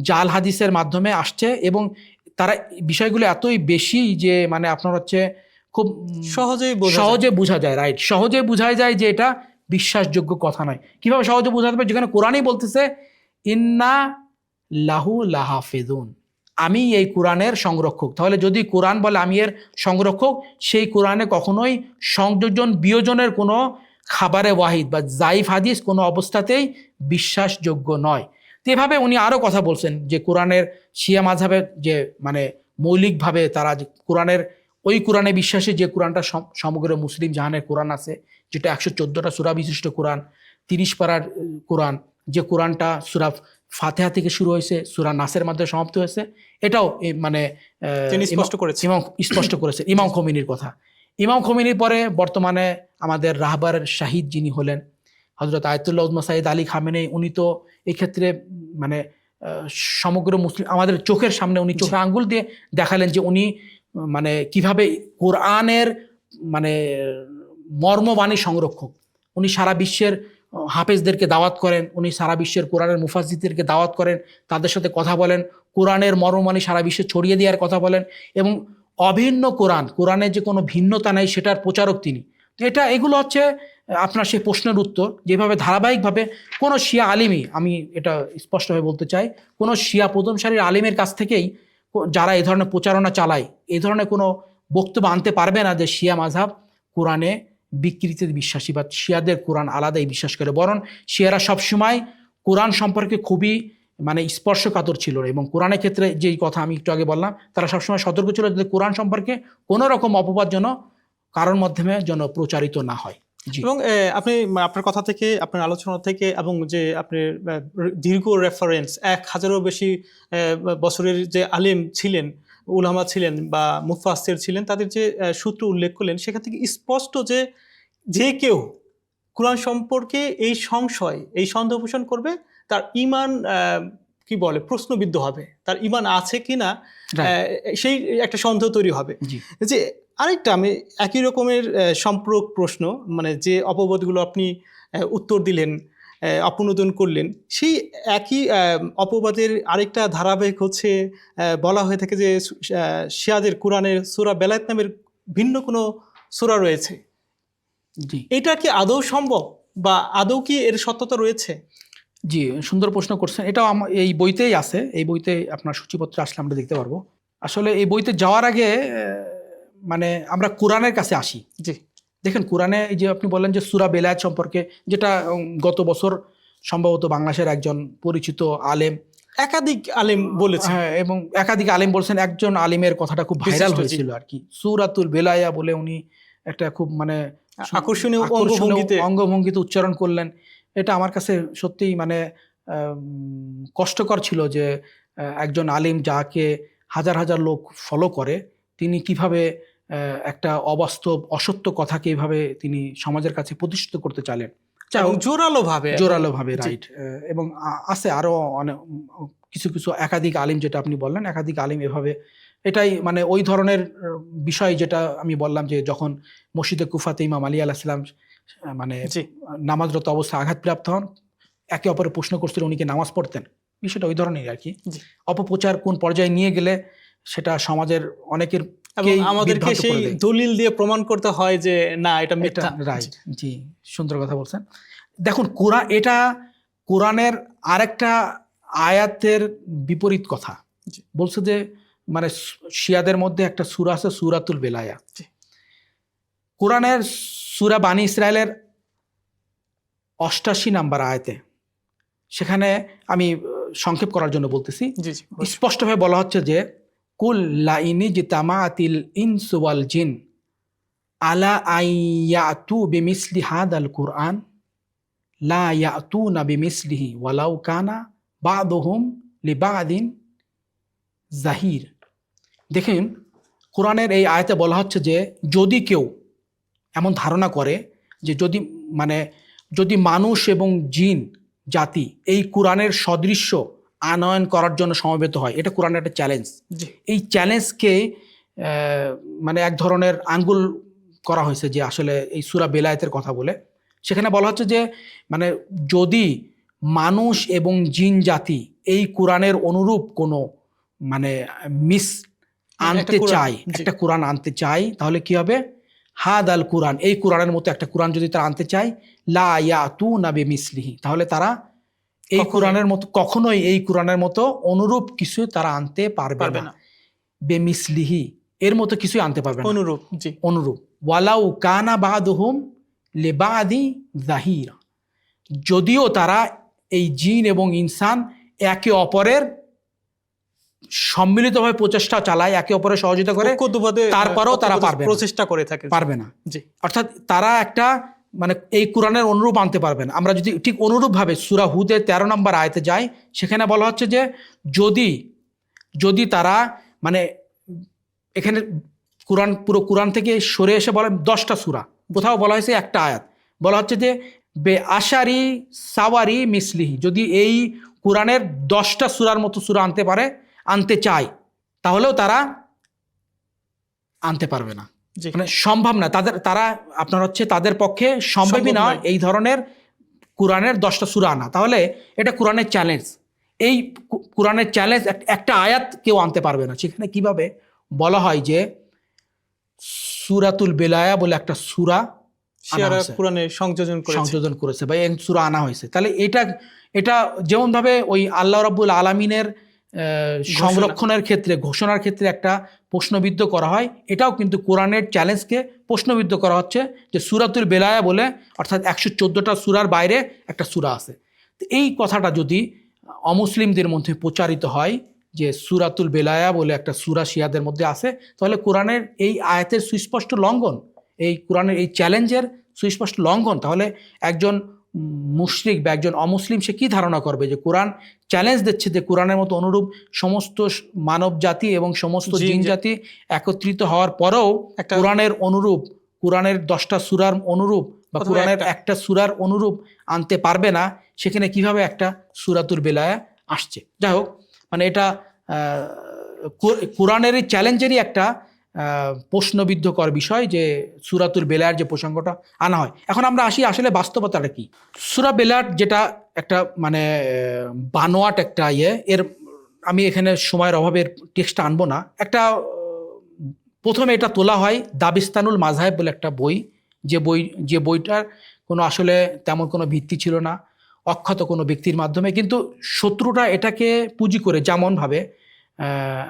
জাল হাদিসের মাধ্যমে আসছে এবং তারা বিষয়গুলো এতই বেশি যে মানে আপনার হচ্ছে খুব সহজে বোঝা যায়। রাইট, সহজে বোঝা যায় যে এটা বিশ্বাসযোগ্য কথা নয়। কিভাবে সহজে বোঝা যাবে? যেখানে কোরআনই বলতেছে ইন্না লাহু লাহাফিজুন, আমি এই কোরআনের সংরক্ষক। তাহলে যদি কোরআন বলে আমি এর সংরক্ষক, সেই কোরআনে কখনোই সংযোজন বিয়োজনের কোনো খাবারে ওয়াহিদ বা জাইফ হাদিস কোনো অবস্থাতেই বিশ্বাসযোগ্য নয়। তো এভাবে উনি আরও কথা বলছেন যে কোরআনের শিয়া মাযহাবের যে মানে মৌলিকভাবে তারা ওই কোরআনে বিশ্বাসী, যে কোরআনটা সমগ্র মুসলিম জাহানের কোরআন আছে, যেটা 114টা সূরা বিশিষ্ট কোরআন, 30 পারার কোরআন, যে কোরআনটা সূরা ফাতিহা থেকে শুরু হয়েছে, সূরা নাসের মাধ্যমে সমাপ্ত হয়েছে, এটাও মানে স্পষ্ট করেছে ইমাম খোমেনির কথা। ইমাম খোমেনির পরে বর্তমানে আমাদের রাহবারের শাহিদ যিনি হলেন হযরত আয়াতুল্লাহ উজমা সাইয়্যিদ আলী খামেনেই, উনি তো এই ক্ষেত্রে মানে সমগ্র মুসলিম আমাদের চোখের সামনে উনি চোখে আঙ্গুল দিয়ে দেখালেন যে উনি মানে কিভাবে কোরআনের মানে মর্মবাণী সংরক্ষক। উনি সারা বিশ্বের হাফেজদেরকে দাওয়াত করেন, উনি সারা বিশ্বের কোরআনের মুফাসসিরদেরকে দাওয়াত করেন, তাদের সাথে কথা বলেন, কোরআনের মর্মবাণী সারা বিশ্বে ছড়িয়ে দেওয়ার কথা বলেন এবং অভিন্ন কোরআনের যে কোনো ভিন্নতা নাই সেটার প্রচারক তিনি। এগুলো হচ্ছে আপনার সেই প্রশ্নের উত্তর, যেভাবে ধারাবাহিকভাবে কোনো শিয়া আলিমই, আমি এটা স্পষ্টভাবে বলতে চাই, কোনো শিয়া প্রথম সারির আলিমের কাছ থেকেই যারা এই ধরনের প্রচারণা চালায়, এই ধরনের কোনো বক্তব্য আনতে পারবে না যে শিয়া মাযহাব কোরআনে বিকৃতিতে বিশ্বাসী বা শিয়াদের কোরআন আলাদাই বিশ্বাস করে। বরং শিয়ারা সবসময় কোরআন সম্পর্কে খুবই মানে স্পর্শকাতর ছিল এবং কোরআনের ক্ষেত্রে যেই কথা আমি একটু আগে বললাম, তারা সবসময় সতর্ক ছিল যে কোরআন সম্পর্কে কোনো রকম অপবাদ যেন কারোর মাধ্যমে যেন প্রচারিত না হয়। এবং আপনি আপনার কথা থেকে, আপনার আলোচনা থেকে এবং যে আপনার দীর্ঘ রেফারেন্স 1000-এরও বেশি বছরের যে আলেম ছিলেন, উলামা ছিলেন বা মুফাসসির ছিলেন, তাদের যে সূত্র উল্লেখ করলেন, সেখান থেকে স্পষ্ট যে কেউ কোরআন সম্পর্কে এই সংশয়, এই সন্দেহ পোষণ করবে, তার ঈমান কি বলে প্রশ্নবিদ্ধ হবে, তার ঈমান আছে কিনা সেই একটা সন্দেহ তৈরি হবে। যে আরেকটা আমি একই রকমের সম্পর্ক প্রশ্ন, মানে যে অপবাদগুলো আপনি উত্তর দিলেন, অপনোদন করলেন, সেই একই অপবাদের আরেকটা ধারাবাহিক হচ্ছে বলা হয়ে থাকে যে শিয়াদের কোরআনের সূরা বেলায়েত নামের ভিন্ন কোনো সূরা রয়েছে। এটা কি আদৌ সম্ভব বা আদৌ কি এর সত্যতা রয়েছে? জি, সুন্দর প্রশ্ন করছেন। এটাও এই বইতেই আছে, এই বইতে আপনার সূচিপত্র আসলে আমরা দেখতে পারবো। আসলে এই বইতে যাওয়ার আগে মানে আমরা কোরআনের কাছে আসি। জি, দেখেন কোরআনে এই যে আপনি বললেন যে সূরা বেলায়েত সম্পর্কে, যেটা গত বছর সম্ভবত বাংলাদেশের একজন পরিচিত আলেম, একাধিক আলেম বলেছেন, হ্যাঁ, এবং একাধিক আলেম বলছেন, একজন আলিমের কথাটা খুব ভাইরাল হয়েছিল আর কি, সূরাতুল বেলায়া বলে উনি একটা খুব মানে আকর্ষণীয় অঙ্গভঙ্গিতে অঙ্গভঙ্গিতে উচ্চারণ করলেন। এটা আমার কাছে সত্যিই মানে কষ্টকর ছিল যে একজন আলিম যাকে হাজার হাজার লোক ফলো করে, তিনি কিভাবে একটা অবাস্তব অসত্য কথাকে এইভাবে তিনি সমাজের কাছে প্রতিষ্ঠিত করতে চাইলেন, জোরালো ভাবে, রাইট। এবং আছে আরো অনেক কিছু কিছু একাধিক আলিম, যেটা আপনি বললেন একাধিক আলিম এভাবে, এটাই মানে ওই ধরনের বিষয় যেটা আমি বললাম যে যখন মসজিদে কুফাতে ইমাম আলী আলাইহিস সালাম মানে নামাজরত অবস্থায় আঘাতপ্রাপ্ত হন, একে অপরের প্রশ্ন করছিল উনি কি নামাজ পড়তেন, বিষয়টা ওই ধরনের আর কি। অপপ্রচার কোন পর্যায়ে নিয়ে গেলে সেটা সমাজের অনেকের, আমাদেরকে সেই দলিল দিয়ে প্রমাণ করতে হয় যে না এটা মিথ্যা। রাইট, জি, সুন্দর কথা বলছেন। দেখুন এটা কোরআনের আরেকটা আয়াতের বিপরীত কথা বলছে যে মানে শিয়াদের মধ্যে একটা সূরা আছে সূরাতুল বেলায়া। কোরআনের সূরা বানী ইসরায়েলের 88 নম্বর আয়াতে, সেখানে আমি সংক্ষেপ করার জন্য বলতেছি, স্পষ্টভাবে বলা হচ্ছে যে কুল লা ইনিজতামাআতিল ইনসু ওয়াল জিন আলা আইয়াতু বিমিসলি হাদাল কুরআন লা ইয়াতুনা বিমিসলিহি ওয়ালাউ কানা বা'দুহুম লিবা'দিন জাহির। দেখেন কোরআনের এই আয়াতে বলা হচ্ছে যে যদি কেউ এমন ধারণা করে যে যদি মানুষ এবং জিন জাতি এই কোরআনের সদৃশ্য আনয়ন করার জন্য সমবেত হয়, এটা কোরআনের একটা চ্যালেঞ্জ। এই চ্যালেঞ্জকে মানে এক ধরনের আঙ্গুল করা হয়েছে যে আসলে এই সূরা বেলায়েতের কথা বলে, সেখানে বলা হচ্ছে যে মানে যদি মানুষ এবং জিন জাতি এই কোরআনের অনুরূপ কোনো মানে আনতে চায়, একটা কোরআন আনতে চায়, তাহলে কি হবে? হাদাল কোরআন, এই কোরআনের মতো একটা কোরআন যদি তারা আনতে চায়, লা ইয়াতুনা বিমিসলিহি, তাহলে তারা এই কোরআনের মতো কখনোই এই কোরআনের মতো অনুরূপ কিছু তারা আনতে পারবে না। বেমিসলিহি, এর মতো কিছুই আনতে পারবে না, অনুরূপ। ওয়ালাউ কানা বা'দুহুম লিবা'দি যাহিরা, যদিও তারা এই জিন এবং ইনসান একে অপরের সম্মিলিতভাবে প্রচেষ্টা চালায়, একে অপরের সহযোগিতা করে, তারপরেও তারা প্রচেষ্টা করে থাকে, পারবে না। অর্থাৎ তারা একটা মানে এই কোরআনের অনুরূপ আনতে পারবে না। আমরা যদি ঠিক অনুরূপভাবে সূরা হুদের 13 নম্বর আয়াতে যাই, সেখানে বলা হচ্ছে যে যদি তারা মানে এখানে পুরো কোরআন থেকে সরে এসে বলে 10টা সূরা, কোথাও বলা হয়েছে একটা আয়াত, বলা হচ্ছে যে বে আশারি সাওয়ারি মিসলিহি, যদি এই কোরআনের 10টা সূরার মতো সূরা আনতে চায়, তাহলেও তারা আনতে পারবে না, মানে সম্ভব না তারা আপনার হচ্ছে তাদের পক্ষে সম্ভবই না এই ধরনের কোরআনের 10টা সূরা আনা। তাহলে এটা কোরআনের চ্যালেঞ্জ, এই কোরআনের চ্যালেঞ্জ একটা আয়াত কেউ আনতে পারবে না। সেখানে কিভাবে বলা হয় যে সূরাতুল বেলায়া বলে একটা সূরা কোরআনে সংযোজন করেছে বা এই সূরা আনা হয়েছে। তাহলে এটা যেমন ভাবে ওই আল্লাহ রাব্বুল আলামিনের সংরক্ষণের ক্ষেত্রে, ঘোষণার ক্ষেত্রে একটা প্রশ্নবিদ্ধ করা হয়, এটাও কিন্তু কোরআনের চ্যালেঞ্জকে প্রশ্নবিদ্ধ করা হচ্ছে যে সূরাতুল বেলায়া বলে, অর্থাৎ 114টা সূরার বাইরে একটা সূরা আছে। এই কথাটা যদি অমুসলিমদের মধ্যে প্রচারিত হয় যে সূরাতুল বেলায়া বলে একটা সূরা শিয়াদের মধ্যে আছে, তাহলে কোরআনের এই আয়াতের সুস্পষ্ট লঙ্ঘন, এই কোরআনের এই চ্যালেঞ্জের সুস্পষ্ট লঙ্ঘন। তাহলে একজন মুশরিক বা একজন অমুসলিম সে কি ধারণা করবে যে কোরআন চ্যালেঞ্জ দিচ্ছে যে কোরআনের মতো অনুরূপ সমস্ত মানব জাতি এবং সমস্ত জিন জাতি একত্রিত হওয়ার পরেও কোরআনের অনুরূপ, কোরআনের 10টা সূরার অনুরূপ বা কোরআনের একটা সূরার অনুরূপ আনতে পারবে না, সেখানে কিভাবে একটা সূরাতুল বেলায়া আসছে। যাই হোক, মানে এটা কোরআনের এই চ্যালেঞ্জেরই একটা প্রশ্নবিদ্ধকর বিষয় যে সূরাতুল বেলায়ার যে প্রসঙ্গটা আনা হয়। এখন আমরা আসি আসলে বাস্তবতাটা কি। সূরা বেলায়ার যেটা একটা মানে বানোয়াট একটা এর আমি এখানে সময়ের অভাবের টেক্সটটা আনবো না। প্রথমে এটা তোলা হয় দাবিস্তানুল মাযহাব বলে একটা বই, যে বইটার কোনো আসলে তেমন কোনো ভিত্তি ছিল না, অক্ষত কোনো ব্যক্তির মাধ্যমে, কিন্তু শত্রুরা এটাকে পুঁজি করে যেমনভাবে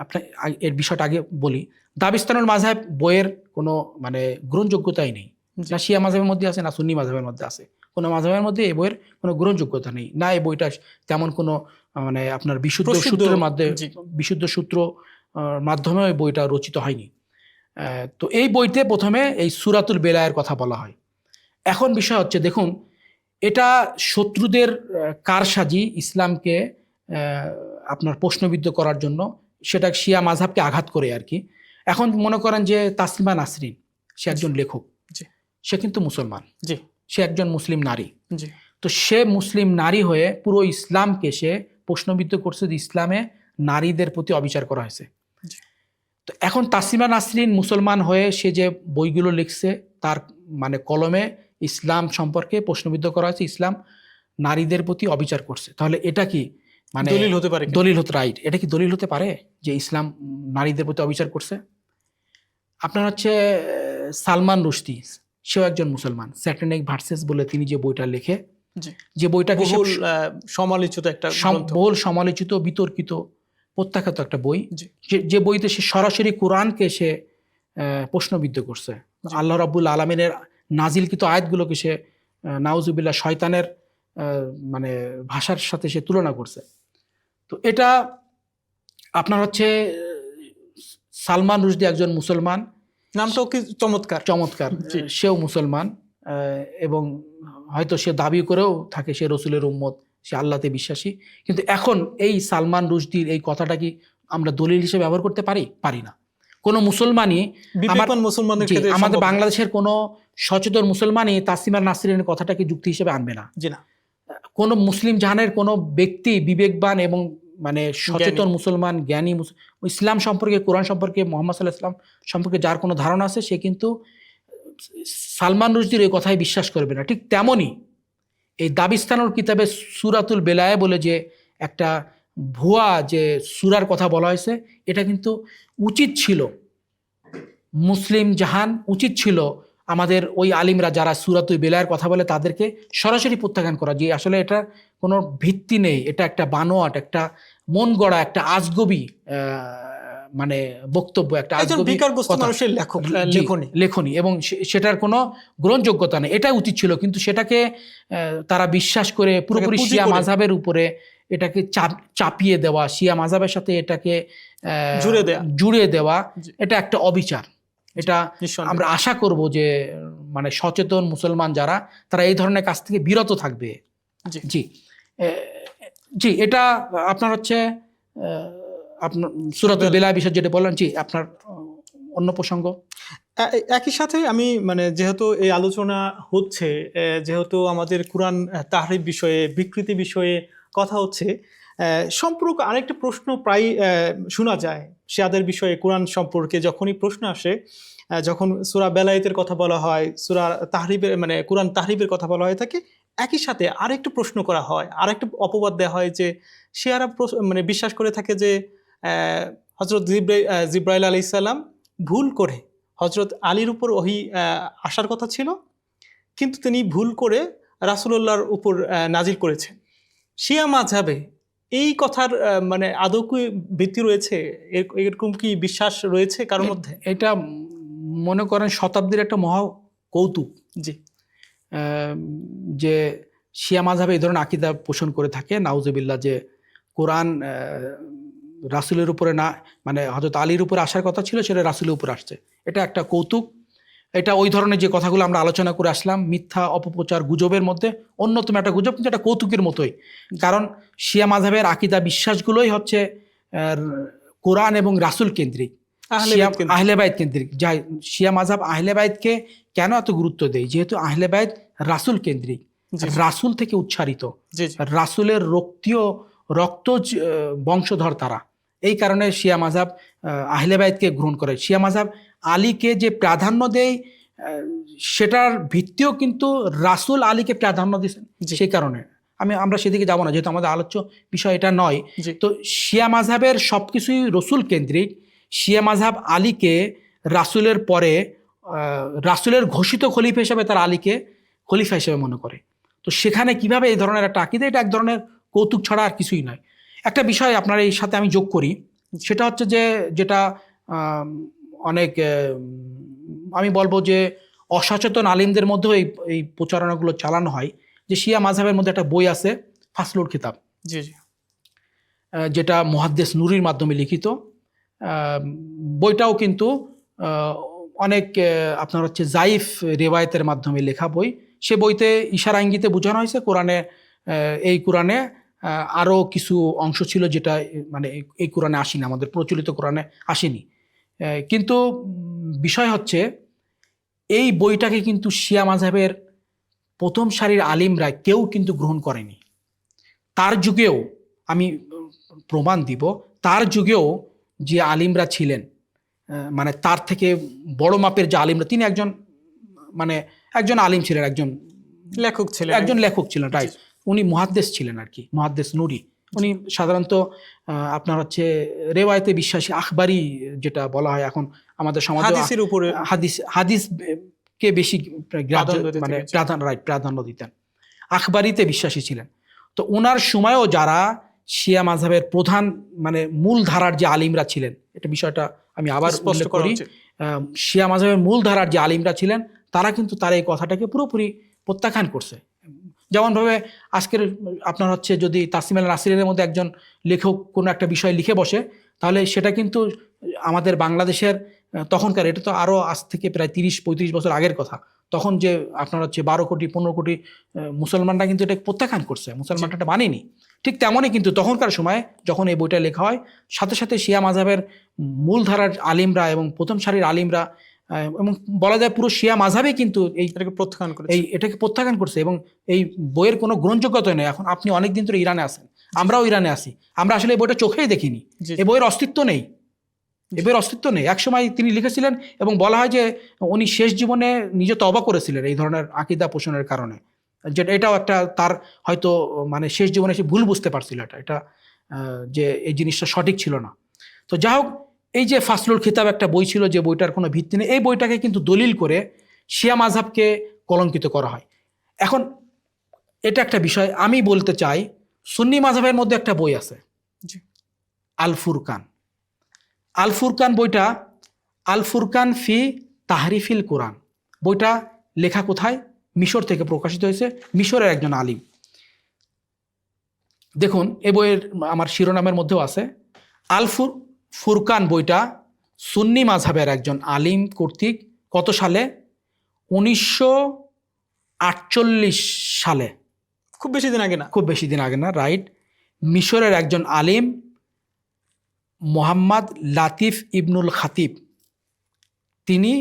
আপনার এর বিষয়টা আগে বলি, দাবিস্তানুল মাযহাব বইয়ের কোনো মানে গ্রহণযোগ্যতাই নেই, না শিয়া মাযহাবের মধ্যে আছে না সুন্নি মাযহাবের মধ্যে আছে, কোনো মাযহাবের মধ্যে এই বইয়ের কোনো গ্রহণযোগ্যতা নেই, না এই বইটা তেমন কোনো মানে আপনার বিশুদ্ধ সূত্রের মাধ্যমে ওই বইটা রচিত হয়নি। তো এই বইতে প্রথমে এই সূরাতুল বেলায়ের কথা বলা হয়। এখন বিষয় হচ্ছে, দেখুন, এটা শত্রুদের কারসাজি ইসলামকে আপনার প্রশ্নবিদ্ধ করার জন্য, সেটা শিয়া মাযহাবকে আঘাত করে আর কি। এখন মনে করেন যে তাসলিমা নাসরিন, সে একজন লেখক, সে কিন্তু মুসলমান, সে একজন মুসলিম নারী। তো সে মুসলিম নারী হয়ে পুরো ইসলামকে সে প্রশ্নবিদ্ধ করছে যে ইসলামে নারীদের প্রতি অবিচার করা হয়েছে। তো এখন তাসলিমা নাসরিন মুসলমান হয়ে সে যে বইগুলো লিখছে, তার মানে কলমে ইসলাম সম্পর্কে প্রশ্নবিদ্ধ করা হয়েছে, ইসলাম নারীদের প্রতি অবিচার করছে। তাহলে এটা কি মানে দলিল হতে পারে? দলিল হতে, রাইট, এটা কি দলিল হতে পারে যে ইসলাম নারীদের প্রতি অবিচার করছে? আপনার হচ্ছে সালমান রুশদি, সেও একজন মুসলমান। স্যাটানিক ভার্সেস বলে তিনি যে বইটা লেখে, যে বইটাকে সমালোচিত, একটা বহুল সমালোচিত, বিতর্কিত, প্রত্যাখ্যাত একটা বই, যে বইতে সে সরাসরি কোরআনকে সে প্রশ্নবিদ্ধ করছে। আল্লাহ রাব্বুল আলামিনের নাজিলকৃত আয়াতগুলোকে সে নাউজুবিল্লাহ শয়তানের মানে ভাষার সাথে সে তুলনা করছে। তো এটা আপনার হচ্ছে সালমান রুশদি একজন মুসলমান, নামটাও কি চমৎকার, চমৎকার, সেও মুসলমান, এবং হয়তো সে দাবি করেও থাকে সে রসুলের উম্মত, সে আল্লাহতে বিশ্বাসী। কিন্তু এখন এই সালমান রুশদির এই কথাটা কি আমরা দলিল হিসেবে ব্যবহার করতে পারি না। কোনো মুসলমানই, আমাদের বাংলাদেশের কোনো সচেতন মুসলমানই তাসলিমা নাসরিনের কথাটাকে যুক্তি হিসেবে আনবে না। কোন মুসলিম জাহানের কোনো ব্যক্তি বিবেকবান এবং মানে সচেতন মুসলমান, জ্ঞানী, ইসলাম সম্পর্কে, কোরআন সম্পর্কে, মুহাম্মদ সাল্লাল্লাহু আলাইহি ওয়াসাল্লাম সম্পর্কে যার কোনো ধারণা আছে, সে কিন্তু সালমান রুশদির এই কথাই বিশ্বাস করবে না। ঠিক তেমনই এই দাবিস্তানুর কিতাবে সূরাতুল বেলায়ে বলে যে একটা ভুয়া যে সূরার কথা বলা হয়েছে, এটা কিন্তু উচিত ছিল, মুসলিম জাহান উচিত ছিল আমাদের ওই আলিমরা যারা সূরাতুল বেলায়ের কথা বলে তাদেরকে সরাসরি প্রত্যাখ্যান করা, যে আসলে এটা কোনো ভিত্তি নেই, এটা একটা বানোয়াট, একটা মন গড়া, একটা আজগবি মানে বক্তব্য, একটা আজগবি লেখনী, এবং সেটার কোনো গ্রহণযোগ্যতা নেই। এটাই উচিত ছিল, কিন্তু সেটাকে তারা বিশ্বাস করে পুরোপুরি শিয়া মাযহাবের উপরে এটাকে চাপিয়ে দেওয়া, শিয়া মাযহাবের সাথে এটাকে জুড়ে দেওয়া, এটা একটা অবিচার। এটা আমরা আশা করব যে মানে সচেতন মুসলমান যারা, তারা এই ধরনের কাজ থেকে বিরত থাকবে। জি, এটা আপনার হচ্ছে আপনার সূরাতুল বেলায় বিষয় যেটা বললেন। জি, আপনার অন্য প্রসঙ্গ? একই সাথে আমি মানে যেহেতু এই আলোচনা হচ্ছে, যেহেতু আমাদের কোরআন তাহরিফ বিষয়ে, বিকৃতি বিষয়ে কথা হচ্ছে, সম্পর্ক আরেকটা প্রশ্ন প্রায় শোনা যায় শিয়াদের বিষয়ে। কোরআন সম্পর্কে যখনই প্রশ্ন আসে, যখন সূরা বেলায়েতের কথা বলা হয়, সূরা তাহরিফের মানে কোরআন তাহরিফের কথা বলা হয়ে থাকে, একই সাথে আরেকটা প্রশ্ন করা হয়, আরেকটা অপবাদ দেওয়া হয় যে শিয়ারা মানে বিশ্বাস করে থাকে যে হযরত জিবরাইল আলাইহিস সালাম ভুল করে হযরত আলীর উপর ওহী আসার কথা ছিল, কিন্তু তিনি ভুল করে রাসূলুল্লাহর উপর নাজিল করেছেন। শিয়া মাযহাবে এই কথার মানে আদৌ কি ভিত্তি রয়েছে? এরকম কি বিশ্বাস রয়েছে কারোর মধ্যে? এটা মনে করেন শতাব্দীর একটা মহা কৌতুক, যে শিয়া মাযহাবে এই ধরনের আকীদা পোষণ করে থাকে, নাউজুবিল্লাহ, যে কোরআন রাসূলের উপরে না, মানে হযরত আলীর উপরে আসার কথা ছিল, সেটা রাসূলের উপর আসছে। এটা একটা কৌতুক। এটা ওই ধরনের যে কথাগুলো আমরা আলোচনা করে আসলাম, মিথ্যা, অপপ্রচার, গুজবের মধ্যে অন্যতম একটা গুজব, কিন্তু এটা কৌতুকের মতোই। কারণ শিয়া মাযহাবের আকীদা বিশ্বাসগুলোই হচ্ছে কোরআন এবং রাসূল কেন্দ্রিক, আহলে বাইত কেন্দ্রিক। যাই শিয়া মাযহাব আহলে বাইতকে কেন এত গুরুত্ব দেয়? যেহেতু আহলে বাইত রাসূল কেন্দ্রিক, রাসূল থেকে উচ্চারিত, রাসূলের রক্ত বংশধর তারা। এই কারণে শিয়া মাযহাব আহলে বাইতকে গ্রহণ করে। শিয়া মাযহাব আলীকে যে প্রাধান্য দেয়, সেটার ভিত্তিও কিন্তু রাসূল আলীকে প্রাধান্য দিয়েছেন। সেই কারণে আমরা সেদিকে যাব না, যেহেতু আমাদের আলোচ্য বিষয় এটা নয়। তো শিয়া মাযহাবের সবকিছুই রসুল কেন্দ্রিক। শিয়া মাযহাব আলীকে রাসূলের পরে রাসূলের ঘোষিত খলিফা হিসেবে তারা আলীকে খলিফা হিসেবে মনে করে। তো সেখানে কিভাবে এই ধরনের একটা আকীদা, এটা এক ধরনের কৌতুক ছাড়া আর কিছুই নয়। একটা বিষয় আপনার এই সাথে আমি যোগ করি, সেটা হচ্ছে যে যেটা অনেক আমি বলবো যে অসচেতন আলিমদের মধ্যেও এই প্রচারণাগুলো চালানো হয়, যে শিয়া মাযহাবের মধ্যে একটা বই আছে ফাসলুল কিতাব, যেটা মুহাদ্দিস নুরির মাধ্যমে লিখিত। বইটাও কিন্তু অনেক আপনার হচ্ছে জাইফ রেওয়ায়তের মাধ্যমে লেখা বই। সে বইতে ইশারা ইঙ্গিতে বোঝানো হয়েছে কোরআনে, এই কোরআনে আরও কিছু অংশ ছিল যেটা মানে এই কোরআনে আসেনি, আমাদের প্রচলিত কোরআনে আসেনি। কিন্তু বিষয় হচ্ছে এই বইটাকে কিন্তু শিয়া মাযহাবের প্রথম সারির আলিমরা কেউ কিন্তু গ্রহণ করেনি। তার যুগেও আমি প্রমাণ দিব, তার যুগেও যে আলিমরা ছিলেন, মানে তার থেকে বড় মাপের যে আলিমরা, তিনি একজন আলিম ছিলেন, একজন লেখক ছিলেন, রাইট। উনি মুহাদ্দিস ছিলেন আর কি, মুহাদ্দিস নুরি। উনি সাধারণত আপনার হচ্ছে রেওয়ায়েতে বিশ্বাসী, আখবারি যেটা বলা হয় এখন আমাদের সমাজে, হাদিস কে বেশি প্রাধান্য দিতেন, আখবারিতে বিশ্বাসী ছিলেন। তো ওনার সময়ও যারা শিয়া মাযহাবের প্রধান মূল ধারার যে আলিমরা ছিলেন, এটা বিষয়টা আমি আবার উল্লেখ করি, শিয়া মাযহাবের মূল ধারার যে আলিমরা ছিলেন তারা কিন্তু তার এই কথাটাকে পুরোপুরি প্রত্যাখ্যান করছে। যেমনভাবে আজকের আপনার হচ্ছে যদি তাসিম আল নাসিরের মধ্যে একজন লেখক কোনো একটা বিষয় লিখে বসে, তাহলে সেটা কিন্তু আমাদের বাংলাদেশের তখনকার, এটা তো আরও আজ থেকে প্রায় 30-35 বছর আগের কথা, তখন যে আপনার হচ্ছে 12 কোটি 15 কোটি মুসলমানরা কিন্তু এটা প্রত্যাখ্যান করছে, মুসলমানরা এটা মানেনি। ঠিক তেমনই কিন্তু তখনকার সময় যখন এই বইটা লেখা হয়, সাথে সাথে শিয়া মাযহাবের মূলধারার আলিমরা এবং প্রথম সারির আলিমরা, এবং বলা যায় পুরো শিয়া মাযহাবে কিন্তু এটাকে প্রত্যাখ্যান করছে। এবং এই বইয়ের কোনো গ্রহণযোগ্যতা নেই। এখন আপনি অনেকদিন ধরে ইরানে আছেন, আমরাও ইরানে আছি, আমরা আসলে এই বইটা চোখেই দেখিনি, এই বইয়ের অস্তিত্ব নেই, এবার অস্তিত্ব নেই। একসময় তিনি লিখেছিলেন এবং বলা হয় যে উনি শেষ জীবনে নিজে তওবা করেছিলেন এই ধরনের আকীদা পোষণের কারণে, যেটা এটাও একটা তার হয়তো শেষ জীবনে সে ভুল বুঝতে পারছিল এটা যে এই জিনিসটা সঠিক ছিল না। তো যাই হোক, এই যে ফাসলুল খিতাব একটা বই ছিল যে বইটার কোনো ভিত্তি নেই, এই বইটাকে কিন্তু দলিল করে শিয়া মাযহাবকে কলঙ্কিত করা হয়। এখন এটা একটা বিষয় আমি বলতে চাই, সুন্নি মাযহাবের মধ্যে একটা বই আছে আল ফুরকান। আল ফুরকান বইটা, আল ফুরকান ফি তাহরিফিল কোরআন, বইটা লেখা কোথায়? মিশর থেকে প্রকাশিত হয়েছে, মিশরের একজন আলিম। দেখুন এ বইয়ের আমার শিরোনামের মধ্যেও আছে আল ফুরকান। বইটা সুন্নি মাযহাবের একজন আলিম কর্তৃক কত সালে? 1948 সালে, খুব বেশি দিন আগে না, রাইট। মিশরের একজন আলিম মোহাম্মদ লাতিফ ইবনুল খাতিব, তিনি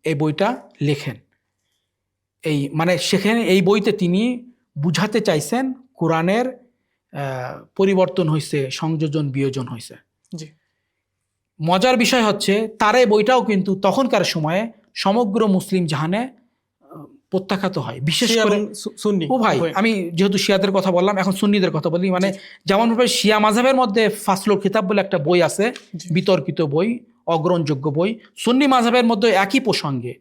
এই বইটা লেখেন। সেখানে এই বইতে তিনি বুঝাতে চাইছেন কোরআনের পরিবর্তন হয়েছে, সংযোজন বিয়োজন হয়েছে। মজার বিষয় হচ্ছে তার এই বইটাও কিন্তু তখনকার সময়ে সমগ্র মুসলিম জাহানে প্রত্যাখ্যাত হয়, বিশেষ করে সুন্নি। আমি যেহেতু শিয়াদের কথা বললাম, এখন সুন্নিদের কথা বলি। যেমনভাবে শিয়া মাযহাবের মধ্যে ফাসলুল খিতাব বলে একটা বই আছে, বিতর্কিত বই, অগ্রহণযোগ্য বই। সুন্নি মাযহাবের মধ্যে একই প্রসঙ্গে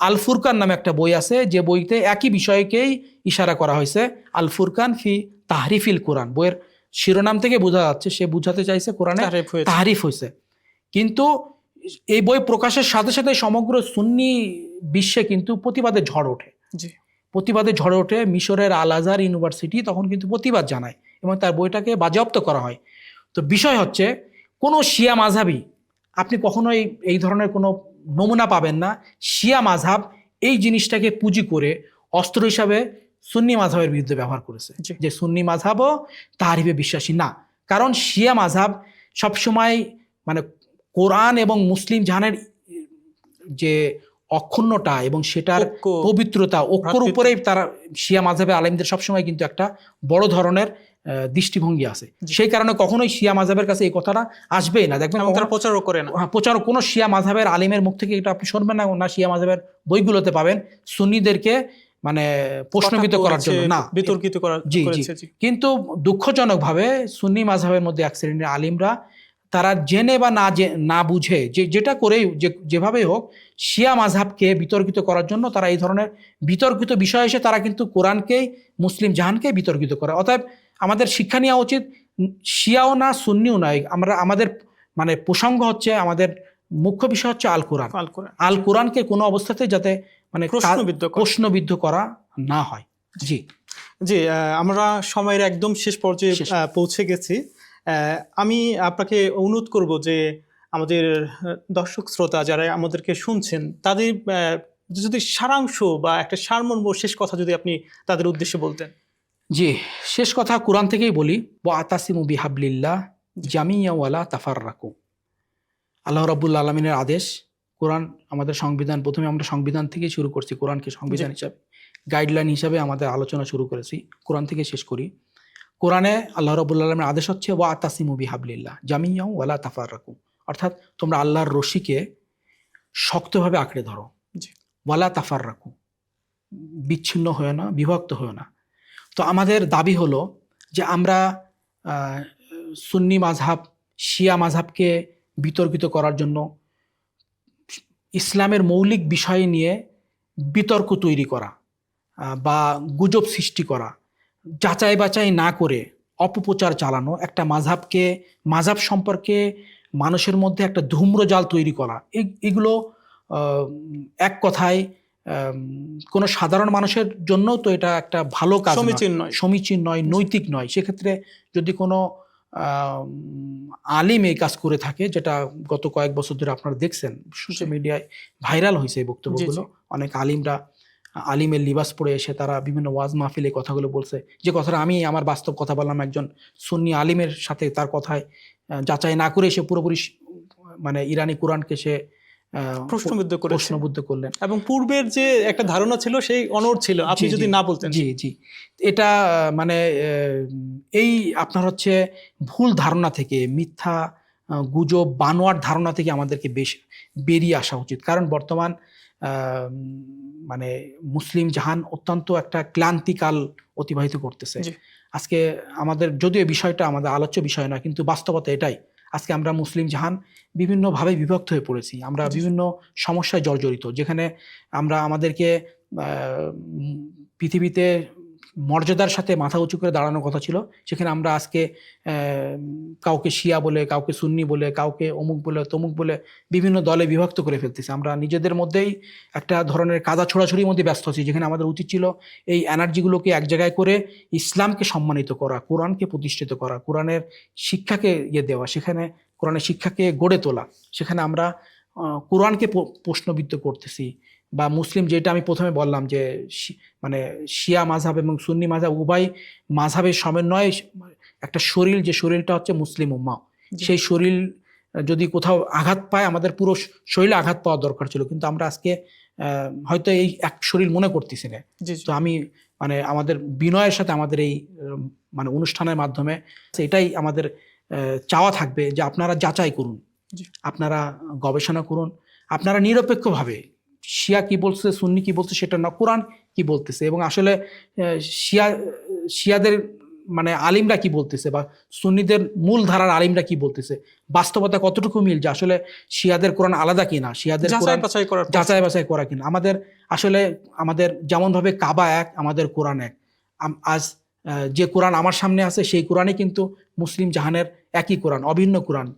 আল ফুরকান নামে একটা বই আছে, যে বইতে একই বিষয়কেই ইশারা করা হয়েছে, আল ফুরকান ফি তাহরিফিল কোরআন। বইয়ের শিরোনাম থেকে বোঝা যাচ্ছে সে বুঝাতে চাইছে কোরআনে তাহরিফ হয়েছে। কিন্তু এই বই প্রকাশের সাথে সাথে সমগ্র সুন্নি বিশ্বে কিন্তু প্রতিবাদে ঝড় ওঠে। মিশরের আল আজহার ইউনিভার্সিটি তখন কিন্তু প্রতিবাদ জানায় এবং তার বইটাকে বাজেয়াপ্ত করা হয়। তো বিষয় হচ্ছে, কোনো শিয়া মাযহাবী আপনি কখনোই এই ধরনের কোনো নমুনা পাবেন না শিয়া মাযহাব এই জিনিসটাকে পুঁজি করে অস্ত্র হিসাবে সুন্নি মাযহাবের বিরুদ্ধে ব্যবহার করেছে, যে সুন্নি মাযহাবও তাহরিফে বিশ্বাসী না। কারণ শিয়া মাযহাব সবসময় কোরআন এবং মুসলিম জাহানের যে অক্ষুণ্ণতা এবং সেটার পবিত্রতা, ঐক্যর উপরেই তারা শিয়া মাযহাবের আলেমদের সবসময় কিন্তু একটা বড় ধরনের দৃষ্টিভঙ্গি আছে। সেই কারণে কখনোই শিয়া মাযহাবের কাছে এই কথাটা আসবেই না। দেখবেন প্রচারও করে না, প্রচার কোনো শিয়া মাযহাবের আলিমের মুখ থেকে এটা আপনি শুনবেন না। শিয়া মাযহাবের বইগুলোতে পাবেন সুন্নিদেরকে প্রশ্নবিদ্ধ করার জন্য, না বিতর্কিত করার। কিন্তু দুঃখজনকভাবে সুন্নি মাযহাবের মধ্যে এক শ্রেণীর আলিমরা তারা জেনে বা না বুঝে যেটা করেই যেভাবেই হোক শিয়া মাযহাবকে বিতর্কিত করার জন্য তারা এই ধরনের বিতর্কিত বিষয় এসে তারা কিন্তু কোরআনকেই, মুসলিম জাহানকে বিতর্কিত করে। অতএব আমাদের শিক্ষা নেওয়া উচিত, শিয়াও না সুন্নিও নয়, আমাদের প্রসঙ্গ হচ্ছে, আমাদের মুখ্য বিষয় হচ্ছে আল কোরআনকে কোনো অবস্থাতে যাতে প্রশ্নবিদ্ধ করা না হয়। জি, আমরা সময়ের একদম শেষ পর্যায়ে পৌঁছে গেছি। আমি আপনাকে অনুরোধ করব যে আমাদের দর্শক শ্রোতা যারা আমাদেরকে শুনছেন তাদের যদি সারাংশ বা একটা সারমর্ম শেষ কথা যদি আপনি তাদের উদ্দেশ্যে বলতেন। জি, শেষ কথা কোরআন থেকেই বলি, ওয়া আতাসিমু বিহাবলিল্লাহ জামিয়া ওয়ালা তাফাররাকু। আল্লাহ রাব্বুল আলামিনের আদেশ, কোরআন আমাদের সংবিধান, প্রথমে আমরা সংবিধান থেকেই শুরু করছি, কোরআনকে সংবিধান হিসাবে গাইডলাইন হিসাবে আমাদের আলোচনা শুরু করেছি, কোরআন থেকে শেষ করি। কোরআনে আল্লাহ রাব্বুল আলামিনের আদেশ হচ্ছে ওয়া আতাসিমু বিহাবলিল্লাহ জামিয়া ওয়ালা তাফাররাকু, অর্থাৎ তোমরা আল্লাহর রশিকে শক্তভাবে আঁকড়ে ধরো, ওয়ালা তাফাররাকু, বিচ্ছিন্ন হয়ে না, বিভক্ত হয়ে না। তো আমাদের দাবি হলো যে আমরা সুন্নি মাযহাব, শিয়া মাযহাবকে বিতর্কিত করার জন্য, ইসলামের মৌলিক বিষয় নিয়ে বিতর্ক তৈরি করা বা গুজব সৃষ্টি করা, যাচাই বাছাই না করে অপপ্রচার চালানো, একটা মাযহাব সম্পর্কে মানুষের মধ্যে একটা ধূম্রজাল তৈরি করা, এগুলো এক কথায় কোনো সাধারণ মানুষের জন্য তো এটা একটা ভালো কাজ, সমীচীন নয়, নৈতিক নয়। সেক্ষেত্রে যদি কোনো আলিম এই কাজ করে থাকে, যেটা গত কয়েক বছর ধরে আপনারা দেখছেন সোশ্যাল মিডিয়ায় ভাইরাল হয়েছে এই বক্তব্যগুলো, অনেক আলিমরা আলিমের লিবাস পরে এসে তারা বিভিন্ন ওয়াজ মাহফিলে কথাগুলো বলছে, যে কথাটা আমি আমার বাস্তব কথা বললাম, একজন সুন্নি আলিমের সাথে তার কথায় যাচাই না করে সে পুরোপুরি মানে ইরানি কোরআনকে সে প্রশ্নবুদ্ধ করলেন, এবং পূর্বের যে একটা ধারণা ছিল সেই অনড় ছিল, আপনি যদি না বলতেন। জি জি, এটা মানে এই আপনার হচ্ছে ভুল ধারণা থেকে, মিথ্যা গুজব বানোয়ার ধারণা থেকে আমাদেরকে বেশ বেরিয়ে আসা উচিত। কারণ বর্তমান মানে মুসলিম জাহান অত্যন্ত একটা ক্লান্তিকাল অতিবাহিত করতেছে। আজকে আমাদের, যদিও বিষয়টা আমাদের আলোচ্য বিষয় নয়, কিন্তু বাস্তবতা এটাই, আজকে আমরা মুসলিম জাহান বিভিন্নভাবে বিভক্ত হয়ে পড়েছি। আমরা বিভিন্ন সমস্যায় জর্জরিত, যেখানে আমরা আমাদেরকে পৃথিবীতে মর্যাদার সাথে মাথা উঁচু করে দাঁড়ানোর কথা ছিল, সেখানে আমরা আজকে কাউকে শিয়া বলে, কাউকে সুন্নি বলে, কাউকে অমুক বলে, তমুক বলে বিভিন্ন দলে বিভক্ত করে ফেলতেছি। আমরা নিজেদের মধ্যেই একটা ধরনের কাদা ছোড়াছড়ির মধ্যে ব্যস্ত আছি, যেখানে আমাদের উচিত ছিল এই এনার্জিগুলোকে এক জায়গায় করে ইসলামকে সম্মানিত করা, কোরআনকে প্রতিষ্ঠিত করা, কোরআনের শিক্ষাকে দেওয়া, সেখানে কোরআনের শিক্ষাকে গড়ে তোলা। সেখানে আমরা কোরআনকে প্রশ্নবিদ্ধ করতেছি, বা মুসলিম, যেটা আমি প্রথমে বললাম যে মানে শিয়া মাযহাব এবং সুন্নি মাযহাব উভয় মাযহাবের সমন্বয়ে একটা শরীর, যে শরীরটা হচ্ছে মুসলিম উম্মাহ, সেই শরীর যদি কোথাও আঘাত পায়, আমাদের পুরো শরীরে আঘাত পাওয়া দরকার ছিল, কিন্তু আমরা আজকে হয়তো এই এক শরীর মনে করতেছি না। তো আমি মানে আমাদের বিনয়ের সাথে আমাদের এই মানে অনুষ্ঠানের মাধ্যমে এটাই আমাদের চাওয়া থাকবে যে আপনারা যাচাই করুন, আপনারা গবেষণা করুন, আপনারা নিরপেক্ষভাবে শিয়া কি বলছে, সুন্নি কি বলছে সেটা না, কোরআন কি বলতেছে, এবং আসলে শিয়াদের মানে আলিমরা কি বলতেছে, বা সুন্নিদের মূল ধারার আলিমরা কি বলতেছে, বাস্তবতা কতটুকু মিল, যে আসলে শিয়াদের কোরআন আলাদা কিনা, শিয়াদের কোরআন যাচাই বাছাই করা কিনা। আমাদের আসলে আমাদের যেমনভাবে কাবা এক, আমাদের কোরআন এক। আজ যে কোরআন আমার সামনে আছে সেই কোরআনই কিন্তু মুসলিম জাহানের একই কোরআন, অভিন্ন কোরআন,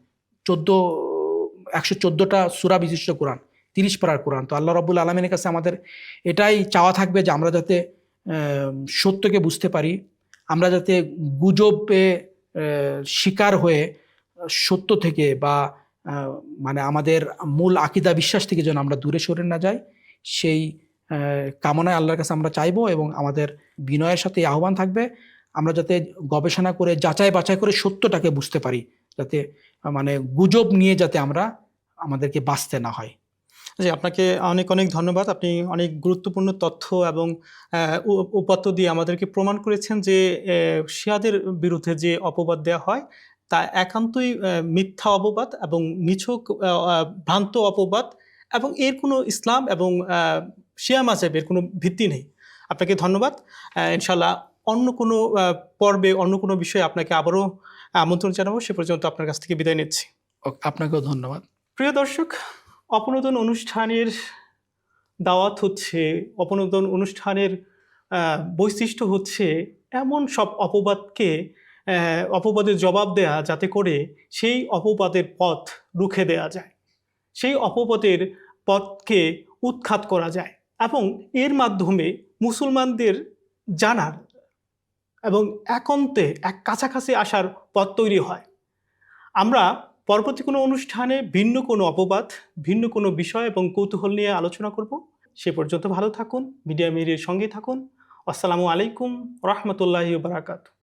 114টা সূরা বিশিষ্ট কোরআন, 30 পারার কোরআন। তো আল্লাহ রাব্বুল আলামিনের কাছে আমাদের এটাই চাওয়া থাকবে যে আমরা যাতে সত্যকে বুঝতে পারি, আমরা যাতে গুজবে শিকার হয়ে সত্য থেকে বা মানে আমাদের মূল আকীদা বিশ্বাস থেকে যেন আমরা দূরে সরে না যাই, সেই কামনায় আল্লাহর কাছে আমরা চাইবো। এবং আমাদের বিনয়ের সাথে আহ্বান থাকবে আমরা যাতে গবেষণা করে যাচাই বাছাই করে সত্যটাকে বুঝতে পারি, যাতে মানে গুজব নিয়ে যাতে আমাদেরকে বাঁচতে না হয়। জি, আপনাকে অনেক অনেক ধন্যবাদ। আপনি অনেক গুরুত্বপূর্ণ তথ্য এবং উপাত্ত দিয়ে আমাদেরকে প্রমাণ করেছেন যে শিয়াদের বিরুদ্ধে যে অপবাদ দেওয়া হয় তা একান্তই মিথ্যা অপবাদ এবং নিছক ভ্রান্ত অপবাদ, এবং এর কোনো ইসলাম এবং শিয়া মাযহাবের কোনো ভিত্তি নেই। আপনাকে ধন্যবাদ। ইনশাআল্লাহ অন্য কোনো পর্বে, অন্য কোনো বিষয়ে আপনাকে আবারও আমন্ত্রণ জানাবো। সে পর্যন্ত আপনার কাছ থেকে বিদায় নিচ্ছি। আপনাকেও ধন্যবাদ। প্রিয় দর্শক, অপনোদন অনুষ্ঠানের দাওয়াত হচ্ছে, অপনোদন অনুষ্ঠানের বৈশিষ্ট্য হচ্ছে এমন সব অপবাদের জবাব দেয়া, যাতে করে সেই অপবাদের পথ রুখে দেয়া যায়, সেই অপবাদের পথকে উৎখাত করা যায়, এবং এর মাধ্যমে মুসলমানদের জানার এবং একান্তে এক কাছাকাছি আসার পথ তৈরি হয়। আমরা পরবর্তী কোনো অনুষ্ঠানে ভিন্ন কোনো অপবাদ, ভিন্ন কোনো বিষয় এবং কৌতূহল নিয়ে আলোচনা করব। সে পর্যন্ত ভালো থাকুন, মিডিয়া মিরির সঙ্গেই থাকুন। আসসালামু আলাইকুম রহমতুল্লাহি বারাকাতুহু।